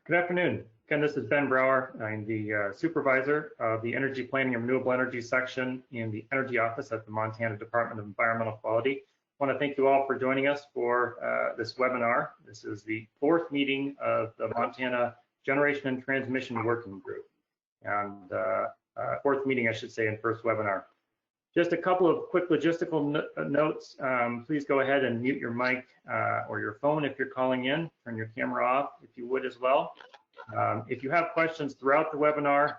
Good afternoon. Again, this is Ben Brower. I'm the supervisor of the Energy Planning and Renewable Energy section in the Energy Office at the Montana Department of Environmental Quality. I want to thank you all for joining us for this webinar. This is the fourth meeting of the Montana Generation and Transmission Working Group, and fourth meeting, I should say, and first webinar. Just a couple of quick logistical notes. Please go ahead and mute your mic or your phone if you're calling in. Turn your camera off if you would as well. If you have questions throughout the webinar,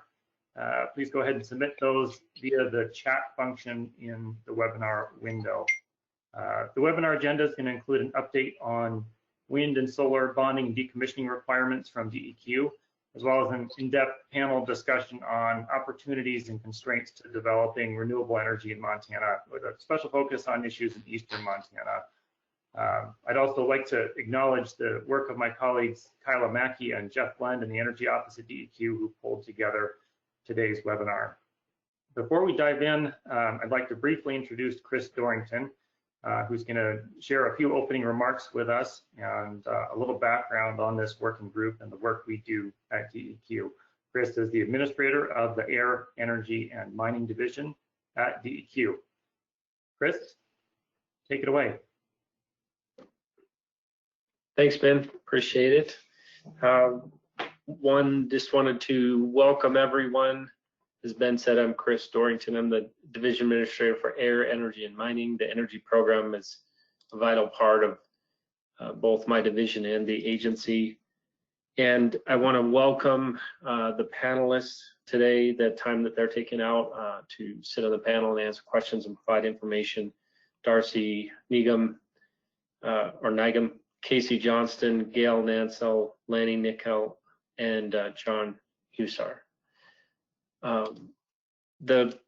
please go ahead and submit those via the chat function in the webinar window. The webinar agenda is going to include an update on wind and solar bonding and decommissioning requirements from DEQ, as well as an in-depth panel discussion on opportunities and constraints to developing renewable energy in Montana, with a special focus on issues in eastern Montana. I'd also like to acknowledge the work of my colleagues Kyla Mackey and Jeff Blend in the Energy Office at DEQ, who pulled together today's webinar. Before we dive in, I'd like to briefly introduce Chris Dorrington, who's going to share a few opening remarks with us and a little background on this working group and the work we do at DEQ. Chris is the administrator of the Air, Energy, and Mining Division at DEQ. Chris, take it away. Thanks, Ben. Appreciate it. Just wanted to welcome everyone. As Ben said, I'm Chris Dorrington. I'm the Division Administrator for Air, Energy, and Mining. The energy program is a vital part of both my division and the agency. And I want to welcome the panelists today, the time that they're taking out to sit on the panel and answer questions and provide information. Darcy Nigam, Casey Johnston, Gail Nansel, Lanny Nickel, and John Husar. The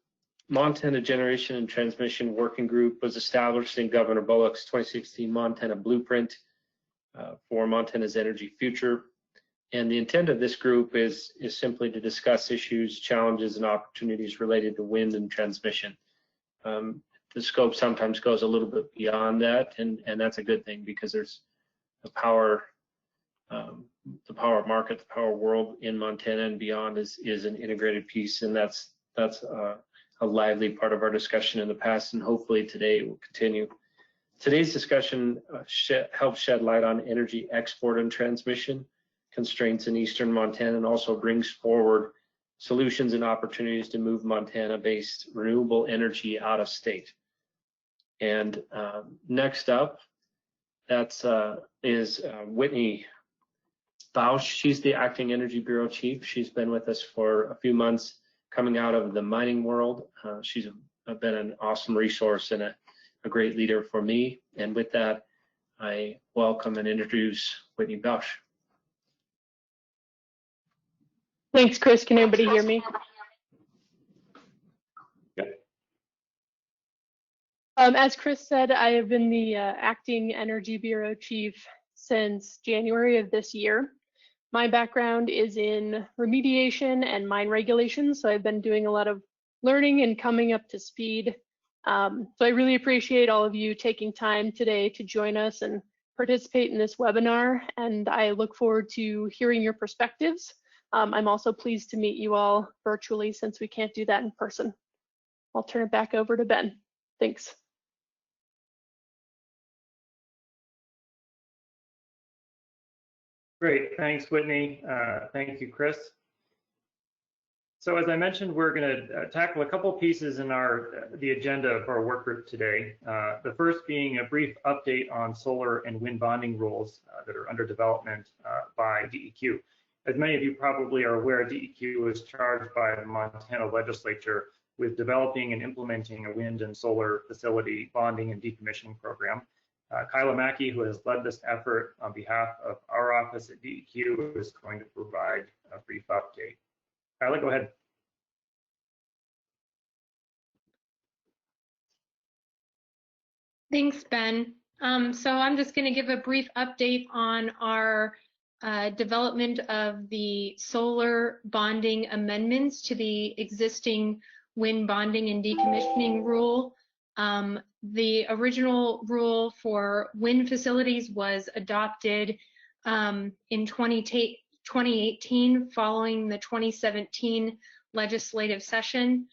Montana Generation and Transmission Working Group was established in Governor Bullock's 2016 Montana Blueprint for Montana's energy future. And the intent of this group is simply to discuss issues, challenges, and opportunities related to wind and transmission. The scope sometimes goes a little bit beyond that, and that's a good thing, because there's the power market, the power world in Montana and beyond is an integrated piece, and that's a lively part of our discussion in the past, and hopefully today will continue. Today's discussion helps shed light on energy export and transmission constraints in eastern Montana, and also brings forward solutions and opportunities to move Montana-based renewable energy out of state. And next up, is Whitney Bausch. She's the Acting Energy Bureau Chief. She's been with us for a few months, coming out of the mining world. She's been an awesome resource and a great leader for me. And with that, I welcome and introduce Whitney Bausch. Thanks, Chris. Can everybody hear me? As Chris said, I have been the Acting Energy Bureau Chief since January of this year. My background is in remediation and mine regulations, so I've been doing a lot of learning and coming up to speed. So I really appreciate all of you taking time today to join us and participate in this webinar, and I look forward to hearing your perspectives. I'm also pleased to meet you all virtually since we can't do that in person. I'll turn it back over to Ben. Thanks. Great, thanks, Whitney. Thank you, Chris. So as I mentioned, we're going to tackle a couple pieces in the agenda of our work group today. The first being a brief update on solar and wind bonding rules that are under development by DEQ. As many of you probably are aware, DEQ was charged by the Montana legislature with developing and implementing a wind and solar facility bonding and decommissioning program. Kyla Mackey, who has led this effort on behalf of our office at DEQ, is going to provide a brief update. Kyla, go ahead. Thanks, Ben. So I'm just going to give a brief update on our development of the solar bonding amendments to the existing wind bonding and decommissioning rule. The original rule for wind facilities was adopted in 2010 2018 following the 2017 legislative session.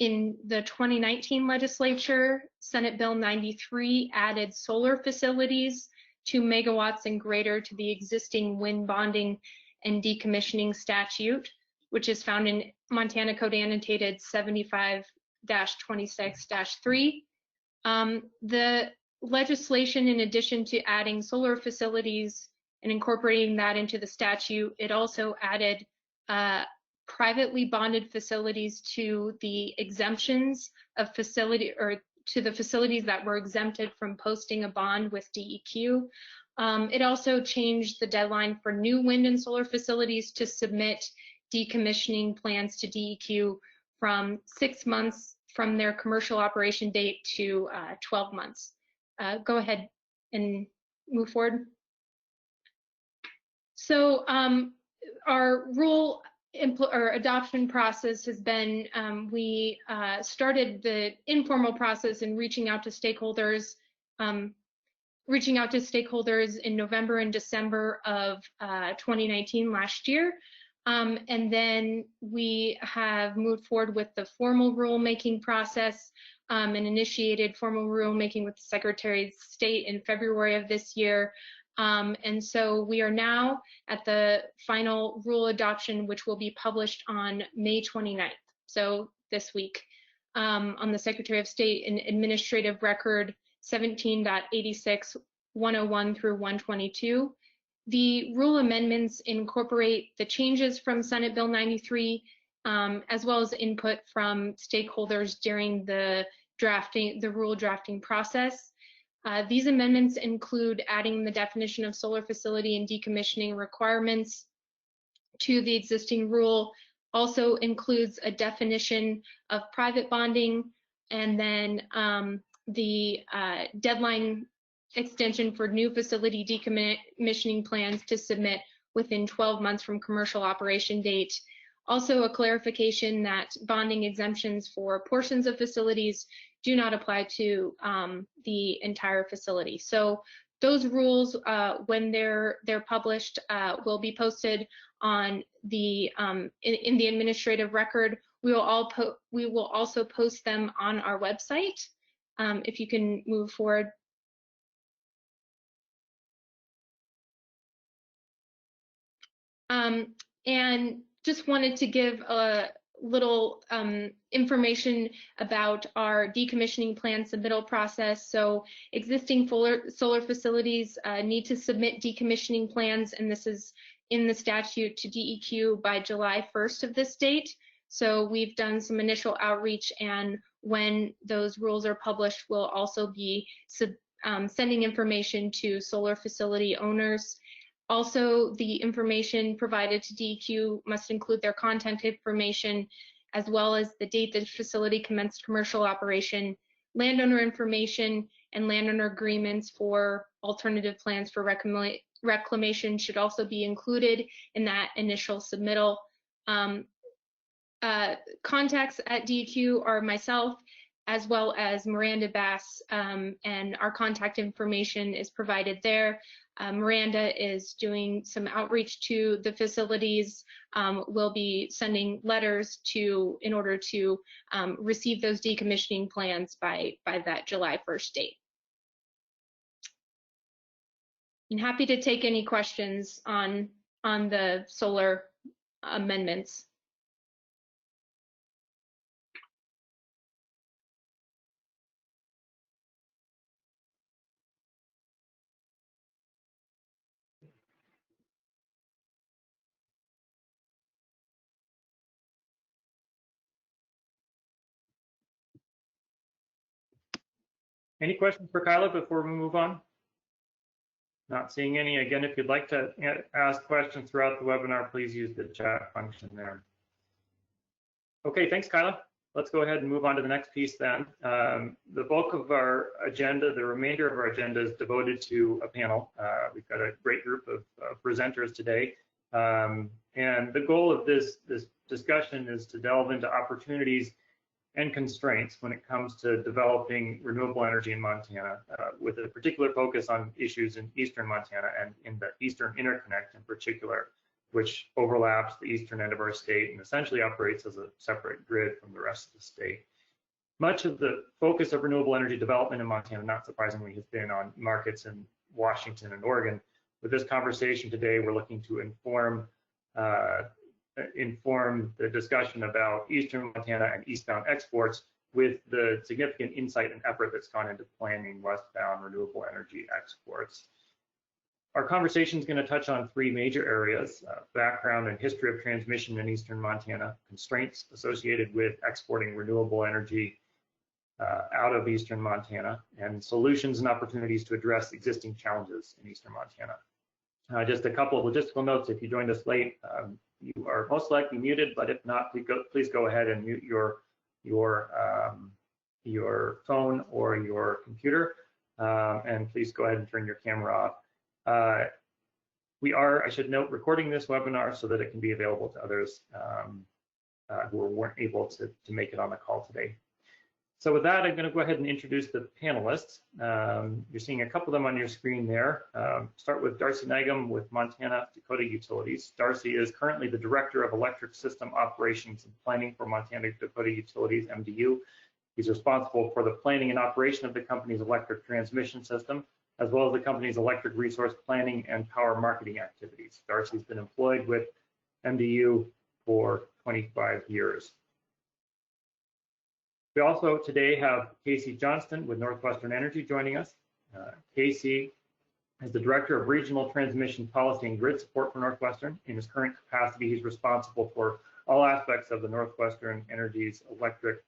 In the 2019 legislature, Senate Bill 93 added solar facilities 2 megawatts and greater to the existing wind bonding and decommissioning statute, which is found in Montana Code Annotated 75-26-3. The legislation, in addition to adding solar facilities and incorporating that into the statute, it also added privately bonded facilities to the exemptions of facility, or to the facilities that were exempted from posting a bond with DEQ. It also changed the deadline for new wind and solar facilities to submit decommissioning plans to DEQ from 6 months from their commercial operation date to 12 months. Go ahead and move forward. So our rule or adoption process has been, we started the informal process in reaching out to stakeholders in November and December of 2019 last year. And then we have moved forward with the formal rulemaking process and initiated formal rulemaking with the Secretary of State in February of this year. And so we are now at the final rule adoption, which will be published on May 29th, so this week, on the Secretary of State in Administrative Record 17.86-101 through 122. The rule amendments incorporate the changes from Senate Bill 93, as well as input from stakeholders during the rule drafting process. These amendments include adding the definition of solar facility and decommissioning requirements to the existing rule, also includes a definition of private bonding, and then the deadline extension for new facility decommissioning plans to submit within 12 months from commercial operation date. Also a clarification that bonding exemptions for portions of facilities do not apply to the entire facility. So those rules, when they're published, will be posted on the in the administrative record. We will also post them on our website. If you can move forward. And just wanted to give a little information about our decommissioning plan submittal process. So existing solar facilities need to submit decommissioning plans, and this is in the statute, to DEQ by July 1st of this date. So we've done some initial outreach, and when those rules are published, we'll also be sending information to solar facility owners. Also, the information provided to DEQ must include their contact information, as well as the date the facility commenced commercial operation, landowner information, and landowner agreements for alternative plans for reclamation should also be included in that initial submittal. Contacts at DEQ are myself, as well as Miranda Bass, and our contact information is provided there. Miranda is doing some outreach to the facilities. We'll be sending letters in order to receive those decommissioning plans by that July 1st date. I'm happy to take any questions on the solar amendments. Any questions for Kyla before we move on? Not seeing any. Again, if you'd like to ask questions throughout the webinar, please use the chat function there. Okay, thanks, Kyla. Let's go ahead and move on to the next piece then. The bulk of our agenda, the remainder of our agenda, is devoted to a panel. We've got a great group of presenters today. And the goal of this discussion is to delve into opportunities and constraints when it comes to developing renewable energy in Montana, with a particular focus on issues in eastern Montana and in the Eastern Interconnect in particular, which overlaps the eastern end of our state and essentially operates as a separate grid from the rest of the state. Much of the focus of renewable energy development in Montana, not surprisingly, has been on markets in Washington and Oregon. With this conversation today, we're looking to inform the discussion about eastern Montana and eastbound exports with the significant insight and effort that's gone into planning westbound renewable energy exports. Our conversation is going to touch on three major areas: background and history of transmission in eastern Montana, constraints associated with exporting renewable energy out of eastern Montana, and solutions and opportunities to address existing challenges in eastern Montana. Just a couple of logistical notes. If you joined us late, you are most likely muted, but if not, please go ahead and mute your phone or your computer, and please go ahead and turn your camera off. We are, I should note, recording this webinar so that it can be available to others who weren't able to make it on the call today. So with that, I'm going to go ahead and introduce the panelists. You're seeing a couple of them on your screen there. Start with Darcy Nagum with Montana Dakota Utilities. Darcy is currently the Director of Electric System Operations and Planning for Montana Dakota Utilities, MDU. He's responsible for the planning and operation of the company's electric transmission system, as well as the company's electric resource planning and power marketing activities. Darcy's been employed with MDU for 25 years. We also today have Casey Johnston with Northwestern Energy joining us. Casey is the Director of Regional Transmission Policy and Grid Support for Northwestern. In his current capacity, he's responsible for all aspects of the Northwestern Energy's electric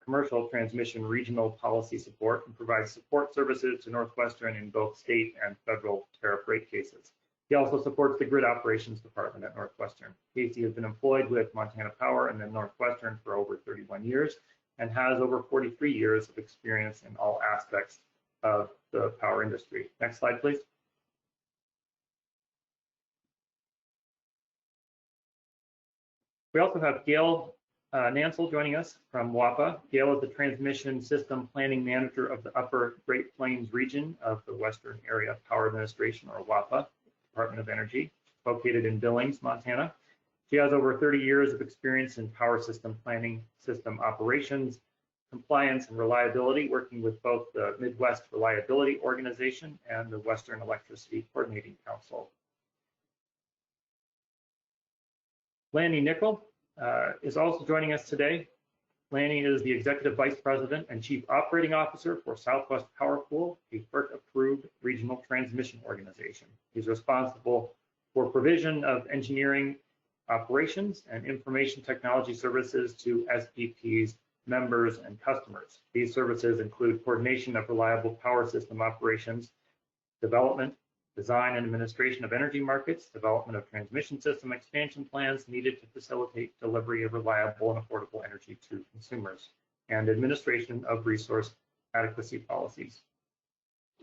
commercial transmission regional policy support and provides support services to Northwestern in both state and federal tariff rate cases. He also supports the Grid Operations Department at Northwestern. Casey has been employed with Montana Power and then Northwestern for over 31 years. And has over 43 years of experience in all aspects of the power industry. Next slide, please. We also have Gail Nansel joining us from WAPA. Gail is the Transmission System Planning Manager of the Upper Great Plains region of the Western Area Power Administration, or WAPA, Department of Energy, located in Billings, Montana. She has over 30 years of experience in power system planning, system operations, compliance, and reliability, working with both the Midwest Reliability Organization and the Western Electricity Coordinating Council. Lanny Nickel is also joining us today. Lanny is the Executive Vice President and Chief Operating Officer for Southwest Power Pool, a FERC-approved regional transmission organization. He's responsible for provision of engineering, operations, and information technology services to SPP's members and customers. These services include coordination of reliable power system operations, development, design and administration of energy markets, development of transmission system expansion plans needed to facilitate delivery of reliable and affordable energy to consumers, and administration of resource adequacy policies.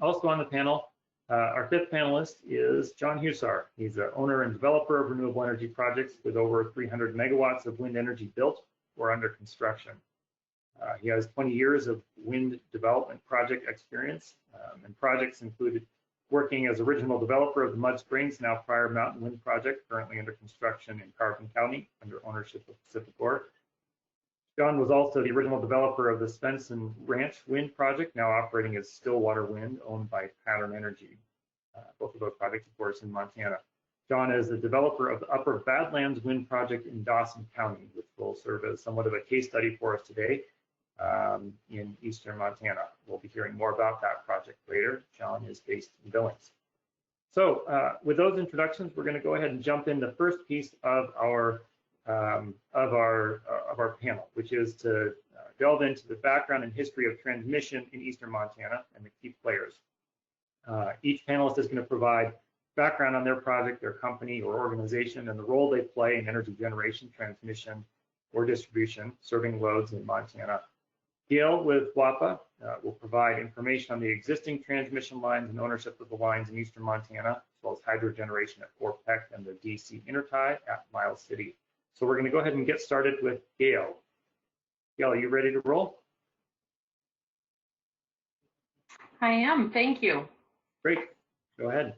Also on the panel, our fifth panelist is John Hussar. He's the owner and developer of renewable energy projects with over 300 megawatts of wind energy built or under construction. He has 20 years of wind development project experience, and projects included working as original developer of the Mud Springs, now Prior Mountain Wind Project, currently under construction in Carlton County under ownership of PacifiCorp. John was also the original developer of the Svensson Ranch Wind Project, now operating as Stillwater Wind, owned by Pattern Energy. Both of those projects, of course, in Montana. John is the developer of the Upper Badlands Wind Project in Dawson County, which will serve as somewhat of a case study for us today in eastern Montana. We'll be hearing more about that project later. John is based in Billings. So with those introductions, we're going to go ahead and jump in the first piece of our panel, which is to delve into the background and history of transmission in eastern Montana and the key players. Each panelist is going to provide background on their project, their company or organization, and the role they play in energy generation, transmission, or distribution, serving loads in Montana. Gail with WAPA will provide information on the existing transmission lines and ownership of the lines in eastern Montana, as well as hydro generation at Fort Peck and the DC Intertie at Miles City. So we're going to go ahead and get started with Gail. Gail, are you ready to roll? I am, thank you. Great, go ahead.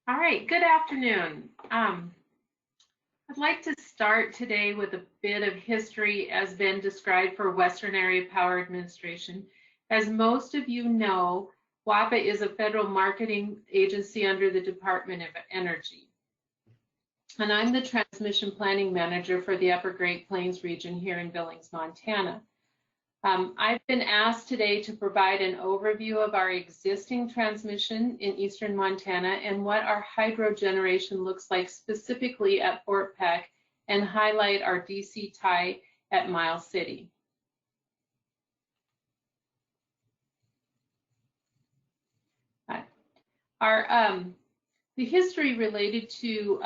All right, good afternoon. I'd like to start today with a bit of history as been described for Western Area Power Administration. As most of you know, WAPA is a federal marketing agency under the Department of Energy. And I'm the Transmission Planning Manager for the Upper Great Plains region here in Billings, Montana. I've been asked today to provide an overview of our existing transmission in eastern Montana and what our hydro generation looks like specifically at Fort Peck and highlight our DC tie at Miles City. The history related to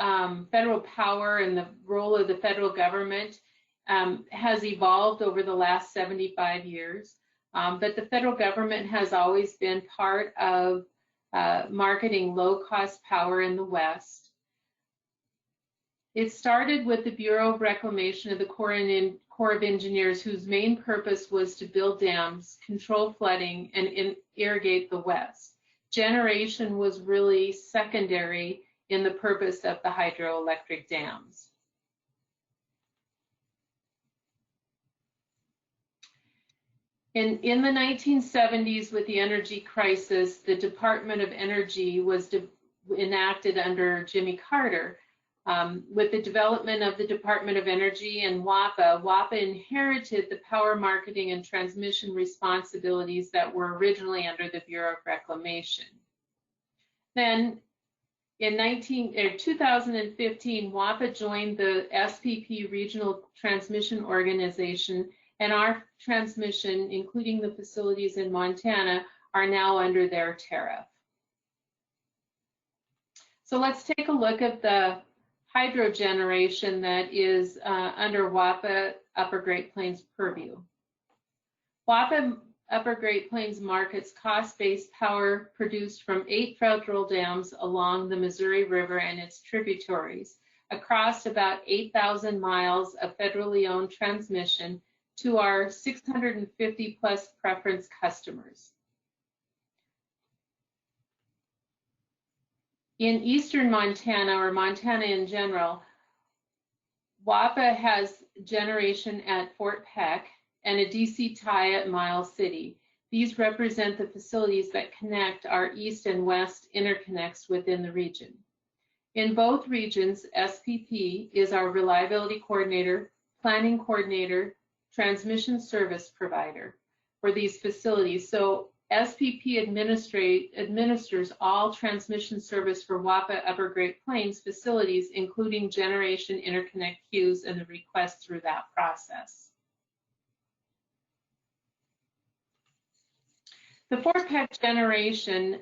federal power and the role of the federal government has evolved over the last 75 years, but the federal government has always been part of marketing low-cost power in the West. It started with the Bureau of Reclamation of the Corps of Engineers, whose main purpose was to build dams, control flooding, and irrigate the West. Generation was really secondary in the purpose of the hydroelectric dams. In the 1970s, with the energy crisis, the Department of Energy was enacted under Jimmy Carter. With the development of the Department of Energy and WAPA, WAPA inherited the power marketing and transmission responsibilities that were originally under the Bureau of Reclamation. Then in 2015, WAPA joined the SPP Regional Transmission Organization, and our transmission, including the facilities in Montana, are now under their tariff. So let's take a look at the hydro generation that is under WAPA Upper Great Plains purview. WAPA Upper Great Plains markets cost-based power produced from 8 federal dams along the Missouri River and its tributaries across about 8,000 miles of federally owned transmission to our 650 plus preference customers. In eastern Montana, or Montana in general, WAPA has generation at Fort Peck and a DC tie at Miles City. These represent the facilities that connect our east and west interconnects within the region. In both regions, SPP is our reliability coordinator, planning coordinator, transmission service provider for these facilities. So SPP administers all transmission service for WAPA Upper Great Plains facilities, including generation interconnect queues and the requests through that process. The Fort Peck generation,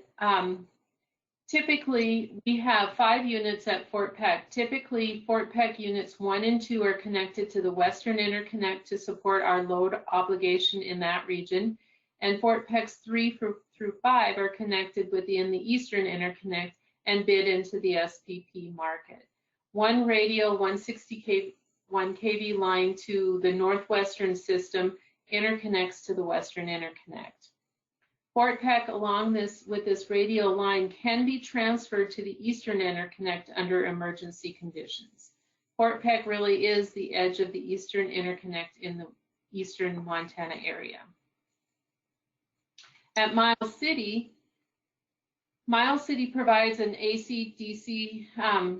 typically we have 5 units at Fort Peck. Typically Fort Peck units 1 and 2 are connected to the Western Interconnect to support our load obligation in that region. And Fort Peck's 3 through 5 are connected within the Eastern Interconnect and bid into the SPP market. 1 radial 160 kV line to the Northwestern system interconnects to the Western Interconnect. Fort Peck, along with this radial line, can be transferred to the Eastern Interconnect under emergency conditions. Fort Peck really is the edge of the Eastern Interconnect in the eastern Montana area. At Miles City provides an AC-DC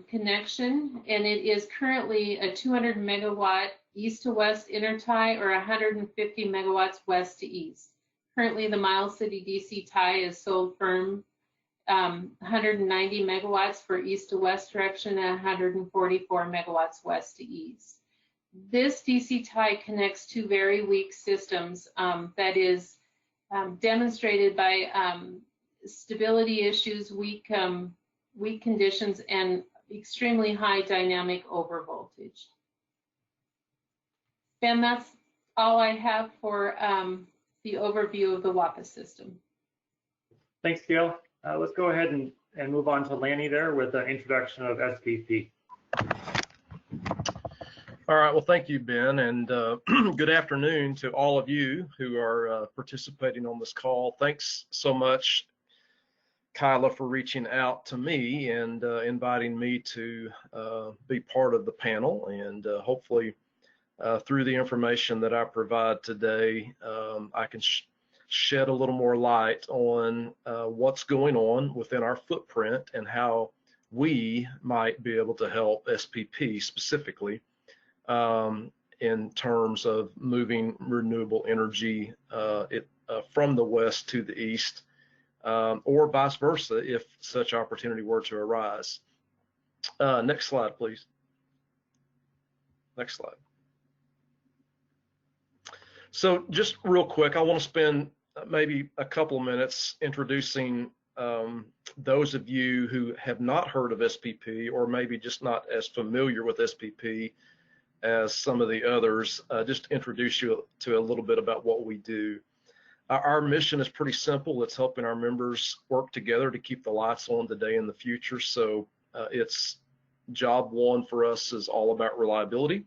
connection, and it is currently a 200 megawatt east to west intertie or 150 megawatts west to east. Currently, the Miles City DC tie is sold firm 190 megawatts for east to west direction and 144 megawatts west to east. This DC tie connects 2 very weak systems that is demonstrated by stability issues, weak conditions, and extremely high dynamic overvoltage. Ben, that's all I have for the overview of the WAPA system. Thanks, Gail. Let's go ahead and move on to Lanny there with the introduction of SPP. All right, well, thank you, Ben, and good afternoon to all of you who are participating on this call. Thanks so much, Kyla, for reaching out to me and inviting me to be part of the panel. And hopefully through the information that I provide today, I can shed a little more light on what's going on within our footprint and how we might be able to help SPP specifically in terms of moving renewable energy from the west to the east, or vice versa if such opportunity were to arise. Next slide, please. Next slide. So just real quick, I want to spend maybe a couple of minutes introducing those of you who have not heard of SPP, or maybe just not as familiar with SPP as some of the others, just to introduce you to a little bit about what we do. Our mission is pretty simple. It's helping our members work together to keep the lights on today and the future. So it's job one for us is all about reliability.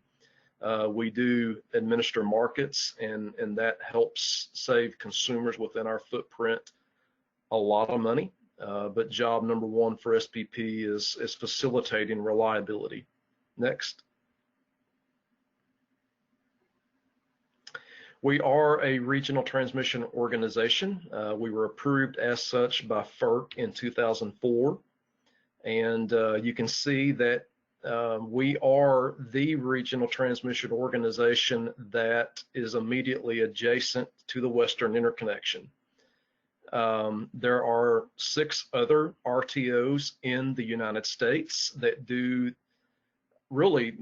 We do administer markets, and that helps save consumers within our footprint a lot of money. But job number one for SPP is facilitating reliability. Next. We are a regional transmission organization. We were approved as such by FERC in 2004. And you can see that we are the regional transmission organization that is immediately adjacent to the Western Interconnection. There are 6 other RTOs in the United States that do really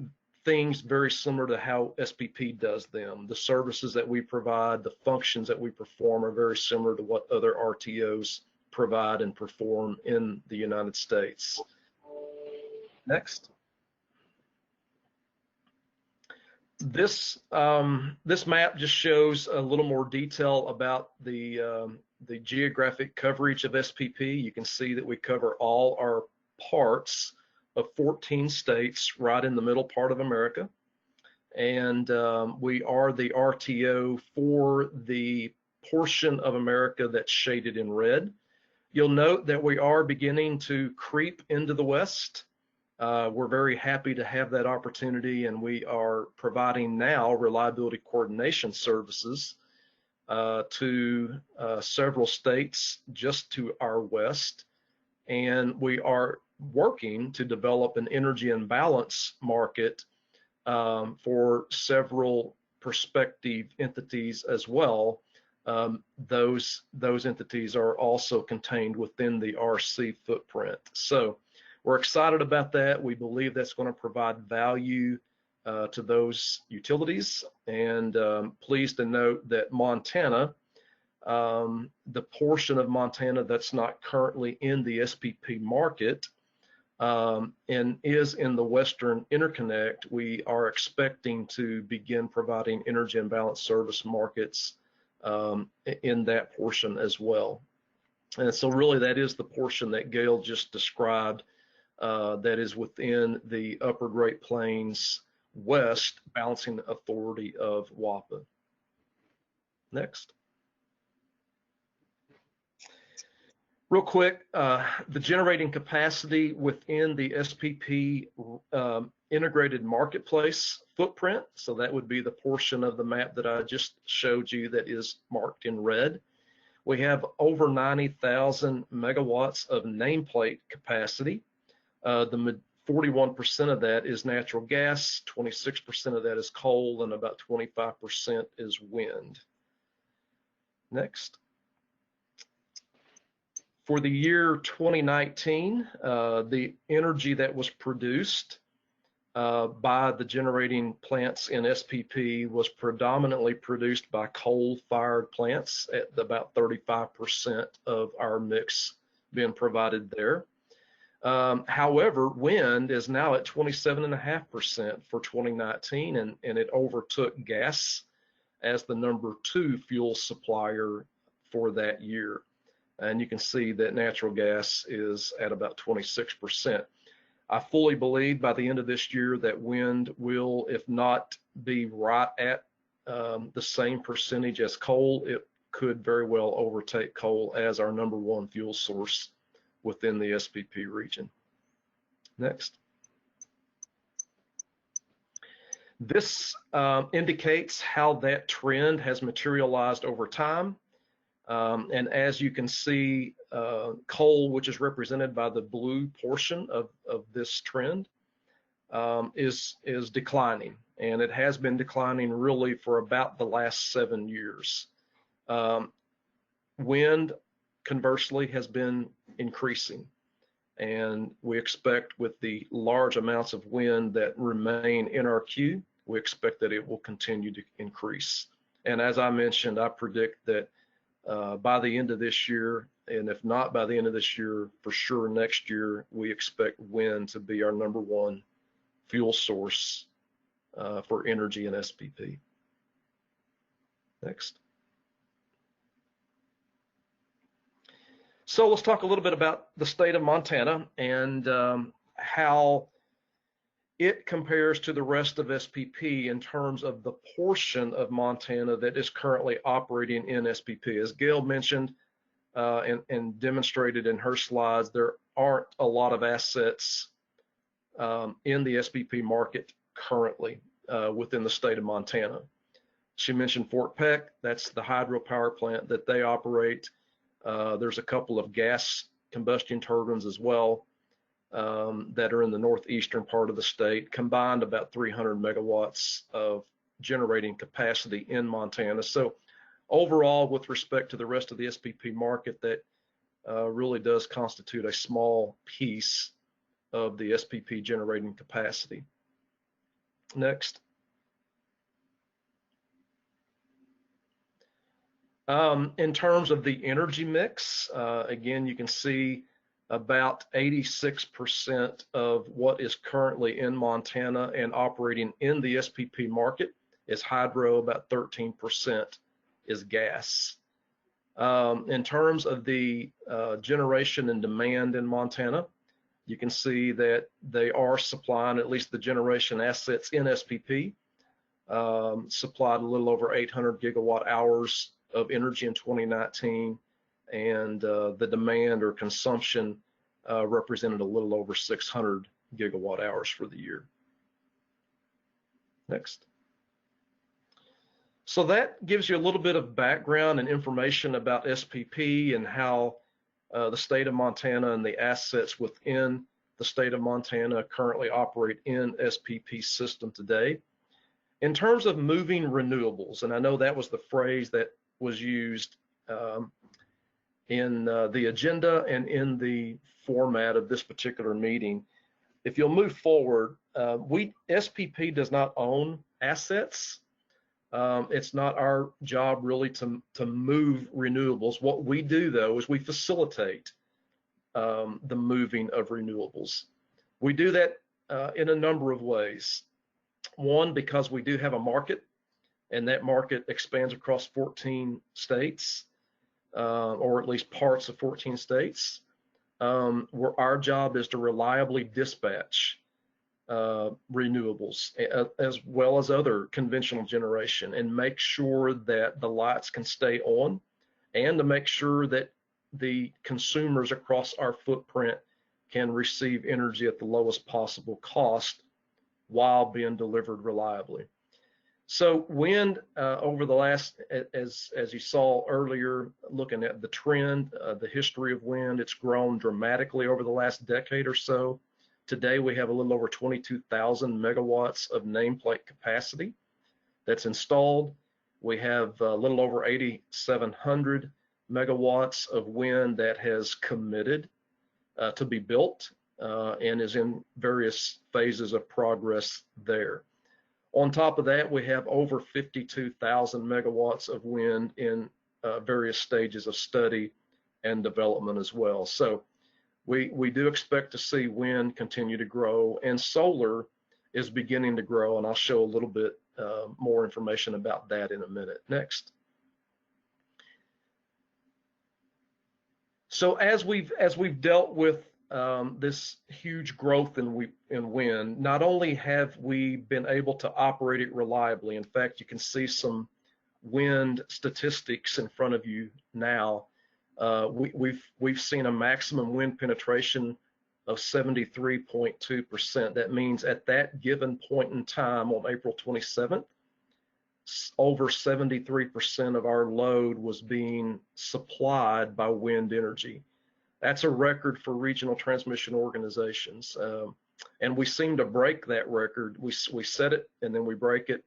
things very similar to how SPP does them. The services that we provide, the functions that we perform are very similar to what other RTOs provide and perform in the United States. Next. This map just shows a little more detail about the geographic coverage of SPP. You can see that we cover all our parts of 14 states right in the middle part of America. And we are the RTO for the portion of America that's shaded in red. You'll note that we are beginning to creep into the West. We're very happy to have that opportunity, and we are providing now reliability coordination services to several states just to our west. And we are working to develop an energy imbalance market for several prospective entities as well. Those entities are also contained within the RC footprint. So we're excited about that. We believe that's going to provide value to those utilities. And pleased to note that Montana, the portion of Montana that's not currently in the SPP market and is in the Western Interconnect, we are expecting to begin providing energy imbalance service markets in that portion as well. And so really that is the portion that Gail just described that is within the Upper Great Plains West Balancing Authority of WAPA. Next. Real quick, the generating capacity within the SPP integrated marketplace footprint. So that would be the portion of the map that I just showed you that is marked in red. We have over 90,000 megawatts of nameplate capacity. The 41% of that is natural gas, 26% of that is coal, and about 25% is wind. Next. For the year 2019, the energy that was produced by the generating plants in SPP was predominantly produced by coal-fired plants at about 35% of our mix being provided there. However, wind is now at 27.5% for 2019, and it overtook gas as the #2 fuel supplier for that year. And you can see that natural gas is at about 26%. I fully believe by the end of this year that wind will, if not be right at the same percentage as coal, it could very well overtake coal as our #1 fuel source within the SPP region. Next. This indicates how that trend has materialized over time. And as you can see, coal, which is represented by the blue portion of this trend, is declining. And it has been declining really for about the last 7 years. Wind, conversely, has been increasing. And we expect with the large amounts of wind that remain in our queue, we expect that it will continue to increase. And as I mentioned, I predict that by the end of this year, and if not by the end of this year, for sure next year, we expect wind to be our #1 fuel source for energy and SPP. Next. So let's talk a little bit about the state of Montana and how it compares to the rest of SPP in terms of the portion of Montana that is currently operating in SPP. As Gail mentioned and demonstrated in her slides, there aren't a lot of assets in the SPP market currently within the state of Montana. She mentioned Fort Peck. That's the hydropower plant that they operate. There's a couple of gas combustion turbines as well that are in the northeastern part of the state, combined about 300 megawatts of generating capacity in Montana. So overall, with respect to the rest of the SPP market, that really does constitute a small piece of the SPP generating capacity. Next. In terms of the energy mix, again, you can see about 86% of what is currently in Montana and operating in the SPP market is hydro, about 13% is gas. In terms of the generation and demand in Montana, you can see that they are supplying, at least the generation assets in SPP, supplied a little over 800 gigawatt hours of energy in 2019, and the demand or consumption represented a little over 600 gigawatt hours for the year. Next. So that gives you a little bit of background and information about SPP and how the state of Montana and the assets within the state of Montana currently operate in SPP system today. In terms of moving renewables, and I know that was the phrase that was used in the agenda and in the format of this particular meeting. If you'll move forward, SPP does not own assets. It's not our job really to move renewables. What we do though is we facilitate the moving of renewables. We do that in a number of ways. One, because we do have a market, and that market expands across 14 states, or at least parts of 14 states, where our job is to reliably dispatch renewables as well as other conventional generation, and make sure that the lights can stay on, and to make sure that the consumers across our footprint can receive energy at the lowest possible cost while being delivered reliably. So wind over the last, as you saw earlier, looking at the trend, the history of wind, it's grown dramatically over the last decade or so. Today we have a little over 22,000 megawatts of nameplate capacity that's installed. We have a little over 8,700 megawatts of wind that has committed to be built and is in various phases of progress there. On top of that, we have over 52,000 megawatts of wind in various stages of study and development as well. So we do expect to see wind continue to grow, and solar is beginning to grow, and I'll show a little bit more information about that in a minute. Next. So as we've dealt with this huge growth in wind, not only have we been able to operate it reliably, in fact, you can see some wind statistics in front of you now. We've seen a maximum wind penetration of 73.2%. That means at that given point in time on April 27th, over 73% of our load was being supplied by wind energy. That's a record for regional transmission organizations. And we seem to break that record. We set it and then we break it.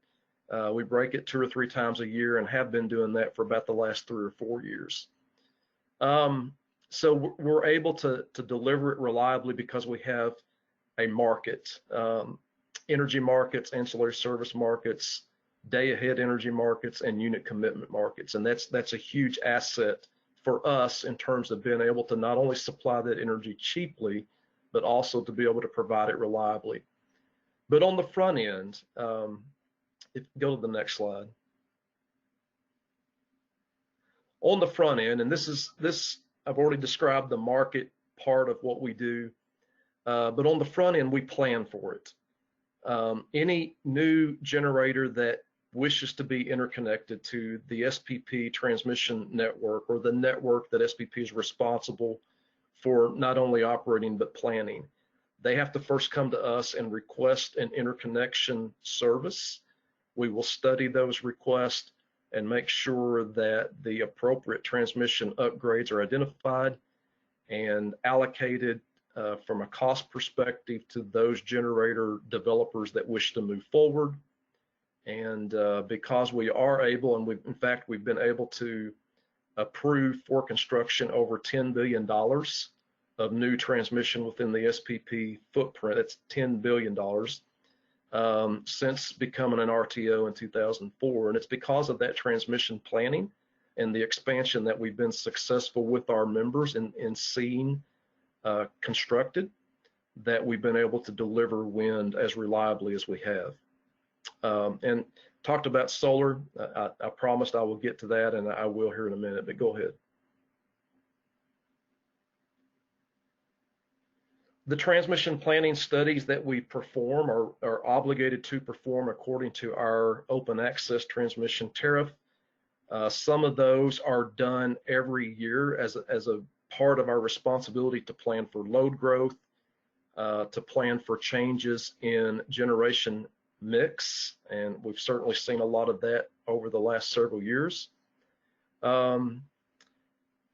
We break it 2 or 3 times a year and have been doing that for about the last 3 or 4 years. So we're able to deliver it reliably because we have a market, energy markets, ancillary service markets, day ahead energy markets, and unit commitment markets. And that's a huge asset for us in terms of being able to not only supply that energy cheaply, but also to be able to provide it reliably. But on the front end, go to the next slide. On the front end, and this I've already described the market part of what we do, but on the front end, we plan for it. Any new generator that wishes to be interconnected to the SPP transmission network, or the network that SPP is responsible for not only operating but planning, they have to first come to us and request an interconnection service. We will study those requests and make sure that the appropriate transmission upgrades are identified and allocated from a cost perspective to those generator developers that wish to move forward. And because we are able, and in fact, we've been able to approve for construction over $10 billion of new transmission within the SPP footprint. It's $10 billion since becoming an RTO in 2004. And it's because of that transmission planning and the expansion that we've been successful with our members in seeing constructed, that we've been able to deliver wind as reliably as we have. And talked about solar. I promised I will get to that, and I will here in a minute, but go ahead. The transmission planning studies that we perform are obligated to perform according to our open access transmission tariff. Some of those are done every year as a part of our responsibility to plan for load growth, to plan for changes in generation mix, and we've certainly seen a lot of that over the last several years. And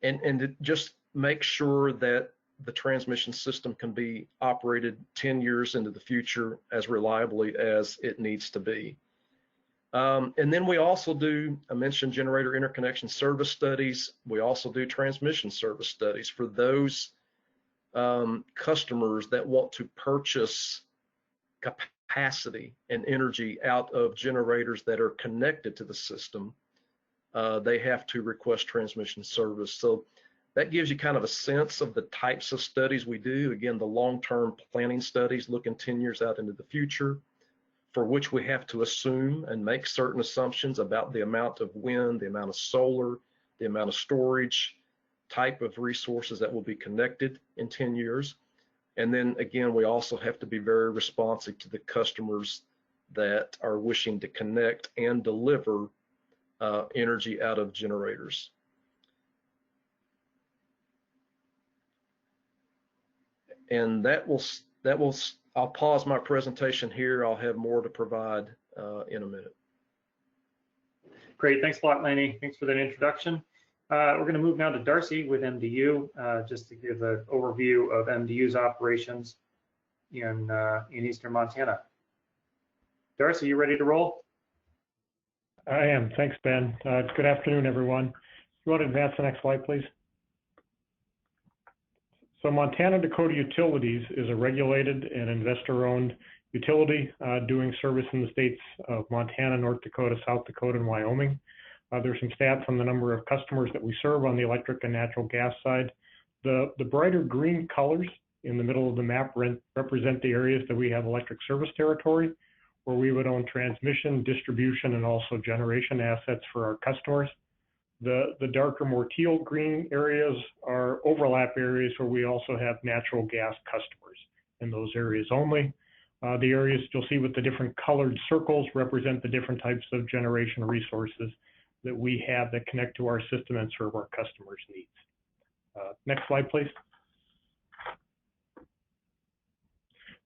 to just make sure that the transmission system can be operated 10 years into the future as reliably as it needs to be. And then we also do, I mentioned generator interconnection service studies. We also do transmission service studies for those customers that want to purchase capacity and energy out of generators that are connected to the system. They have to request transmission service. So that gives you kind of a sense of the types of studies we do. Again, the long-term planning studies looking 10 years out into the future, for which we have to assume and make certain assumptions about the amount of wind, the amount of solar, the amount of storage, type of resources that will be connected in 10 years. And then again, we also have to be very responsive to the customers that are wishing to connect and deliver energy out of generators. And I'll pause my presentation here. I'll have more to provide in a minute. Great, thanks a lot, Lanny. Thanks for that introduction. We're going to move now to Darcy with MDU, just to give an overview of MDU's operations in Eastern Montana. Darcy, you ready to roll? I am. Thanks, Ben. Good afternoon, everyone. You want to advance the next slide, please? So Montana Dakota Utilities is a regulated and investor-owned utility doing service in the states of Montana, North Dakota, South Dakota, and Wyoming. There's some stats on the number of customers that we serve on the electric and natural gas side. The brighter green colors in the middle of the map represent the areas that we have electric service territory, where we would own transmission, distribution, and also generation assets for our customers. The darker, more teal green areas are overlap areas where we also have natural gas customers in those areas only. The areas you'll see with the different colored circles represent the different types of generation resources that we have that connect to our system and serve our customers' needs. Next slide, please.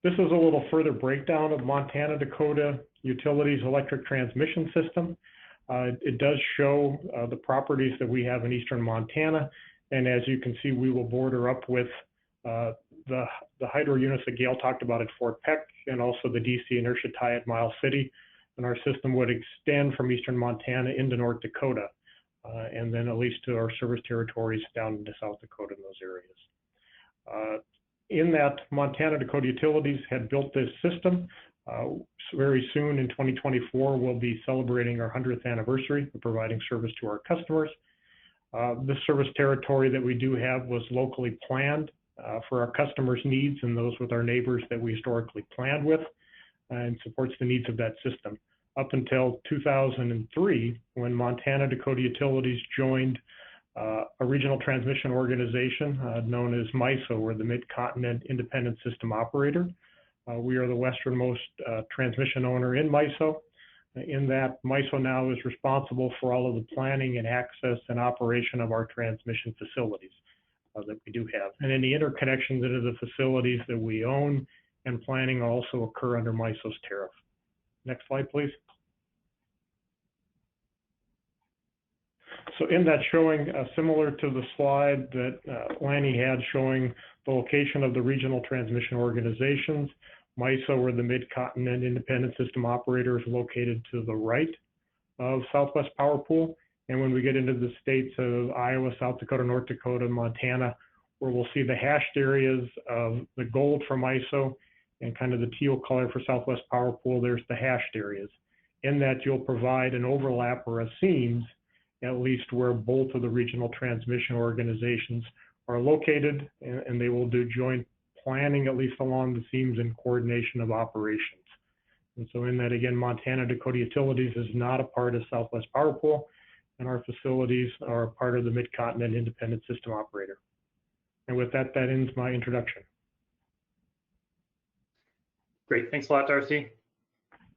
This is a little further breakdown of Montana Dakota Utilities electric transmission system. It does show the properties that we have in eastern Montana, and as you can see, we will border up with the hydro units that Gail talked about at Fort Peck, and also the DC inertia tie at Miles City. And our system would extend from eastern Montana into North Dakota, and then at least to our service territories down into South Dakota in those areas. In that, Montana Dakota Utilities had built this system. Very soon in 2024, we'll be celebrating our 100th anniversary of providing service to our customers. This service territory that we do have was locally planned for our customers' needs and those with our neighbors that we historically planned with, and supports the needs of that system. Up until 2003, when Montana Dakota Utilities joined a regional transmission organization known as MISO, or the Mid-Continent Independent System Operator. We are the westernmost transmission owner in MISO. In that, MISO now is responsible for all of the planning and access and operation of our transmission facilities that we do have. And any interconnections into the facilities that we own and planning also occur under MISO's tariff. Next slide, please. So in that showing, similar to the slide that Lanny had showing the location of the regional transmission organizations, MISO, or the Mid-Continent Independent System Operator, is located to the right of Southwest Power Pool. And when we get into the states of Iowa, South Dakota, North Dakota, and Montana, where we'll see the hashed areas of the gold for MISO and kind of the teal color for Southwest Power Pool, there's the hashed areas. In that, you'll provide an overlap or a seams, at least where both of the regional transmission organizations are located, and they will do joint planning, at least along the seams, and coordination of operations. And so in that, again, Montana Dakota Utilities is not a part of Southwest Power Pool, and our facilities are a part of the Mid-Continent Independent System Operator. And with that, that ends my introduction. Great, thanks a lot, Darcy.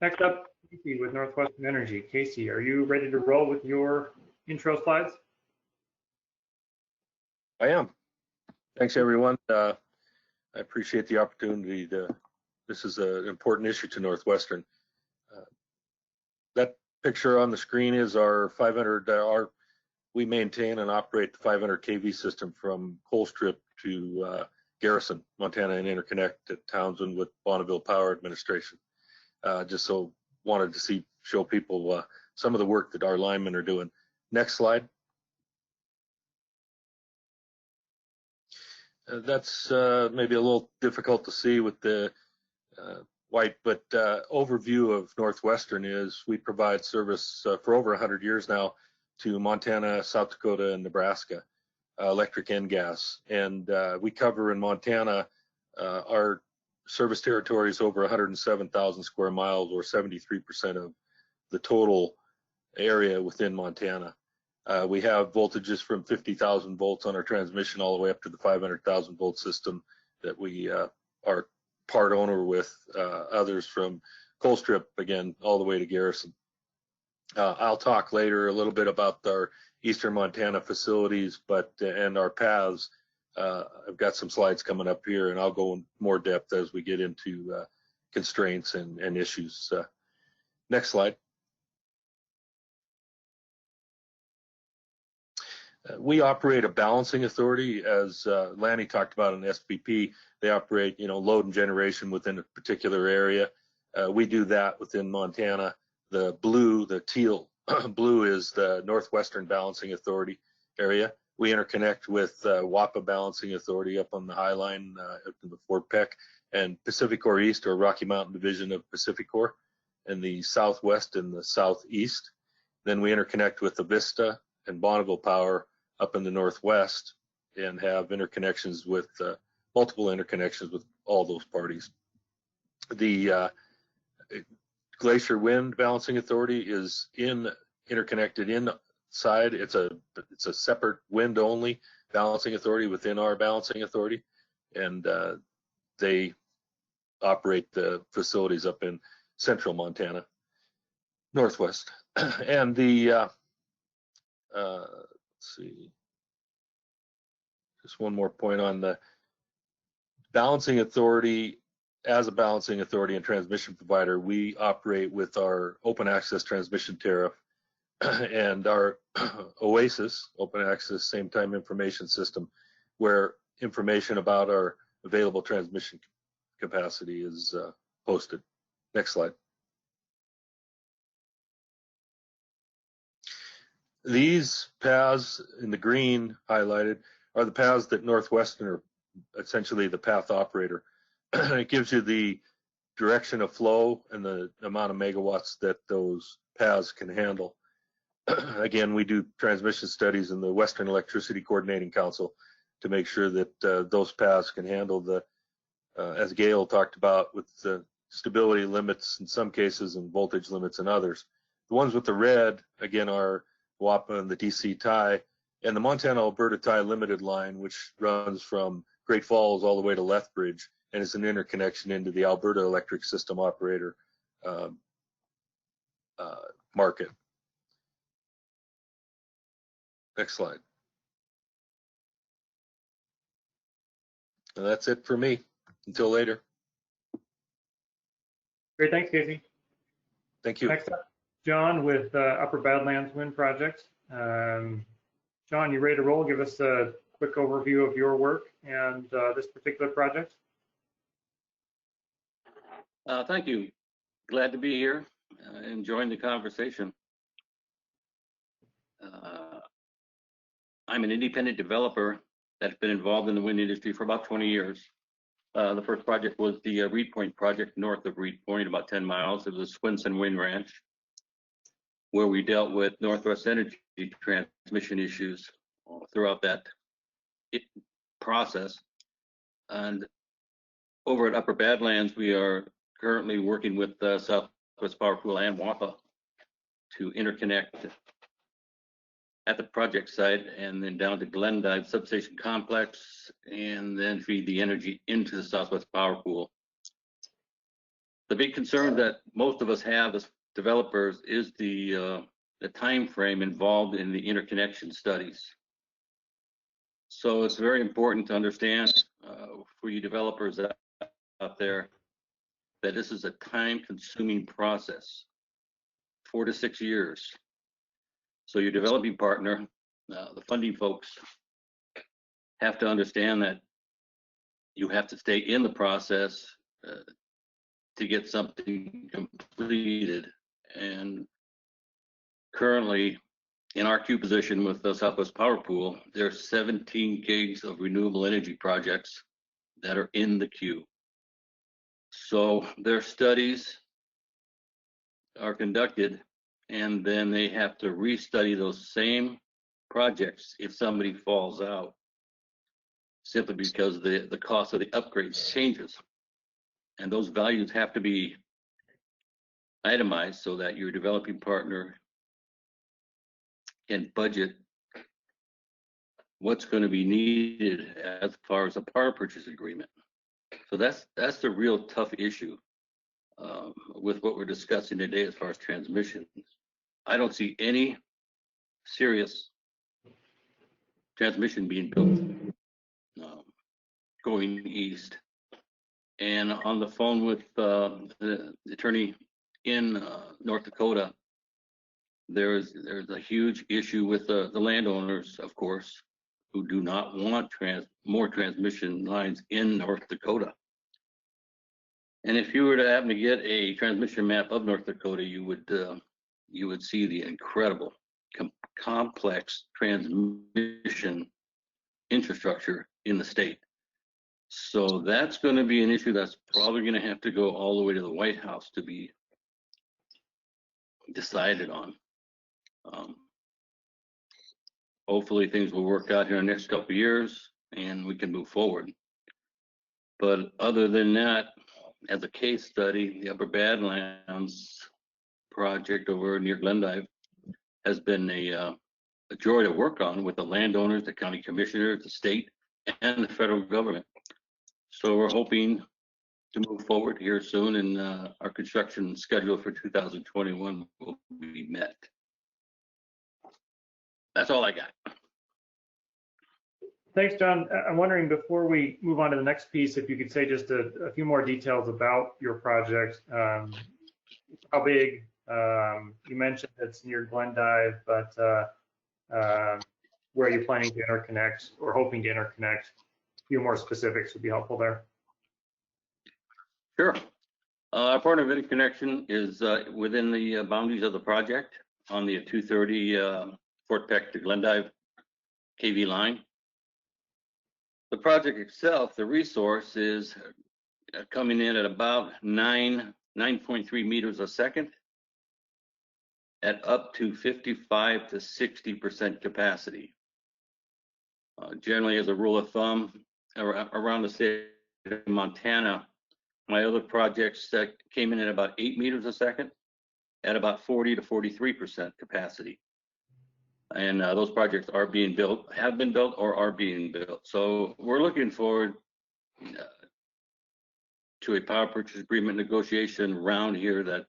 Next up, Casey with Northwestern Energy. Casey, are you ready to roll with your intro slides? I am. Thanks, everyone. I appreciate the opportunity this is an important issue to Northwestern. That picture on the screen is our 500, we maintain and operate the 500 kV system from Colstrip to Garrison, Montana, and Interconnect at Townsend with Bonneville Power Administration. Just so wanted to show people some of the work that our linemen are doing. Next slide. That's maybe a little difficult to see with the white, but overview of Northwestern is we provide service for over 100 years now to Montana, South Dakota, and Nebraska, electric and gas. And we cover in Montana, our service territory is over 107,000 square miles, or 73% of the total area within Montana. We have voltages from 50,000 volts on our transmission all the way up to the 500,000 volt system that we are part owner with, others from Colstrip, again, all the way to Garrison. I'll talk later a little bit about our Eastern Montana facilities, and our paths. I've got some slides coming up here, and I'll go in more depth as we get into constraints and issues. Next slide. We operate a balancing authority, as Lanny talked about in SPP. They operate, load and generation within a particular area. We do that within Montana. The blue, the teal blue is the Northwestern Balancing Authority area. We interconnect with WAPA Balancing Authority up on the High Line up in the Fort Peck, and Pacificor East, or Rocky Mountain Division of Pacificor, in the southwest and the southeast. Then we interconnect with the Vista and Bonneville Power up in the northwest, and have interconnections with multiple interconnections with all those parties. The Glacier Wind Balancing Authority is interconnected in side, it's a separate wind only balancing authority within our balancing authority, and they operate the facilities up in central Montana, northwest. And the let's see, just one more point on the balancing authority. As a balancing authority and transmission provider, we operate with our open access transmission tariff and our OASIS, open access same time information system, where information about our available transmission capacity is posted. Next slide. These paths in the green highlighted are the paths that Northwestern are essentially the path operator. It gives you the direction of flow and the amount of megawatts that those paths can handle. Again, we do transmission studies in the Western Electricity Coordinating Council to make sure that those paths can handle the, as Gail talked about, with the stability limits in some cases and voltage limits in others. The ones with the red, again, are WAPA and the DC tie, and the Montana-Alberta tie limited line, which runs from Great Falls all the way to Lethbridge, and is an interconnection into the Alberta Electric System Operator market. Next slide. And that's it for me. Until later. Great, thanks, Casey. Thank you. Next up, John with Upper Badlands Wind Project. John, you ready to roll? Give us a quick overview of your work and this particular project. Thank you. Glad to be here, enjoying the conversation. I'm an independent developer that's been involved in the wind industry for about 20 years. The first project was the Reed Point project north of Reed Point, about 10 miles. It was Swinson Wind Ranch, where we dealt with Northwest Energy transmission issues throughout that process. And over at Upper Badlands, we are currently working with Southwest Power Pool and WAPA to interconnect at the project site and then down to Glendive substation complex, and then feed the energy into the Southwest Power Pool. The big concern that most of us have as developers is the time frame involved in the interconnection studies. So it's very important to understand for you developers out there that this is a time-consuming process, 4 to 6 years. So your developing partner, the funding folks, have to understand that you have to stay in the process to get something completed. And currently, in our queue position with the Southwest Power Pool, there are 17 gigs of renewable energy projects that are in the queue. So their studies are conducted, and then they have to restudy those same projects if somebody falls out, simply because the cost of the upgrades changes. And those values have to be itemized so that your developing partner can budget what's going to be needed as far as a power purchase agreement. So that's the real tough issue with what we're discussing today as far as transmission. I don't see any serious transmission being built going east. And on the phone with the attorney in North Dakota, there's a huge issue with the landowners, of course, who do not want more transmission lines in North Dakota. And if you were to happen to get a transmission map of North Dakota, you would see the incredible complex transmission infrastructure in the state. So that's going to be an issue that's probably going to have to go all the way to the White House to be decided on. Hopefully things will work out here in the next couple of years and we can move forward. But other than that, as a case study, the Upper Badlands project over near Glendive has been a joy to work on with the landowners, the county commissioners, the state, and the federal government. So we're hoping to move forward here soon, and our construction schedule for 2021 will be met. That's all I got. Thanks, John. I'm wondering, before we move on to the next piece, if you could say just a few more details about your project. How big? You mentioned it's near Glendive, but where are you planning to interconnect or hoping to interconnect? A few more specifics would be helpful there. Sure. Our point of interconnection is within the boundaries of the project on the 230 Fort Peck to Glendive KV line. The project itself, the resource, is coming in at about 9.3 meters a second at up to 55 to 60% capacity. Generally, as a rule of thumb, around the state of Montana, my other projects that came in at about 8 meters a second at about 40 to 43% capacity. And those projects are being built, have been built, or are being built. So we're looking forward to a power purchase agreement negotiation round here that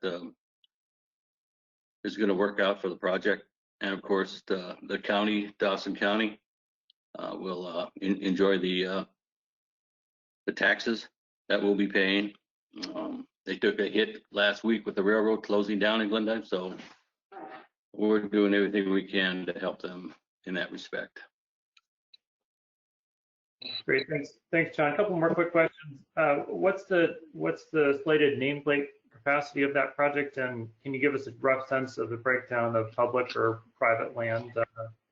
is going to work out for the project. And of course, the county, Dawson County, will enjoy the taxes that we'll be paying. They took a hit last week with the railroad closing down in Glendive, so we're doing everything we can to help them in that respect. Great, thanks, John. A couple more quick questions. What's the slated nameplate capacity of that project, and can you give us a rough sense of the breakdown of public or private land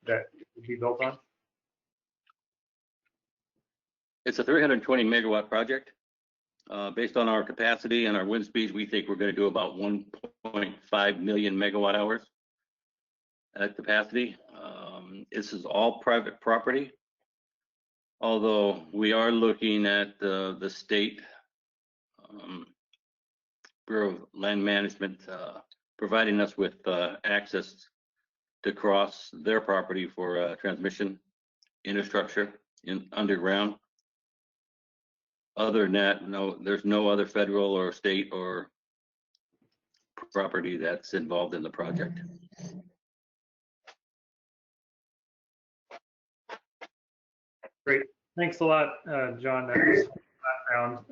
that would be built on? It's a 320 megawatt project. Based on our capacity and our wind speeds, we think we're going to do about 1.5 million megawatt hours at capacity. This is all private property, although we are looking at the state Bureau of Land Management providing us with access to cross their property for transmission infrastructure in underground. Other than that, no, there's no other federal or state or property that's involved in the project. Great, thanks a lot, John. That was background,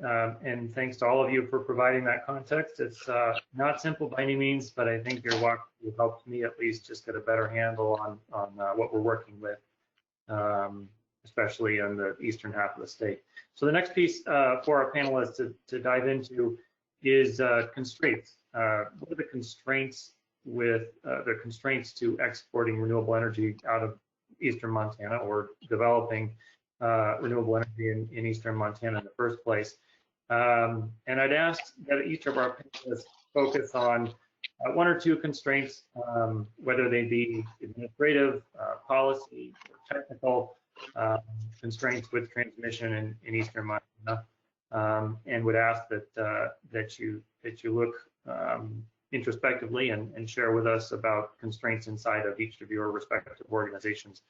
and thanks to all of you for providing that context. It's not simple by any means, but I think your walk helped me at least just get a better handle on what we're working with, especially in the eastern half of the state. So the next piece for our panelists to dive into is constraints. What are the constraints to exporting renewable energy out of eastern Montana, or developing renewable energy in eastern Montana in the first place? And I'd ask that each of our panelists focus on one or two constraints, whether they be administrative, policy, or technical constraints with transmission in eastern Montana, and would ask that you look introspectively and share with us about constraints inside of each of your respective organizations.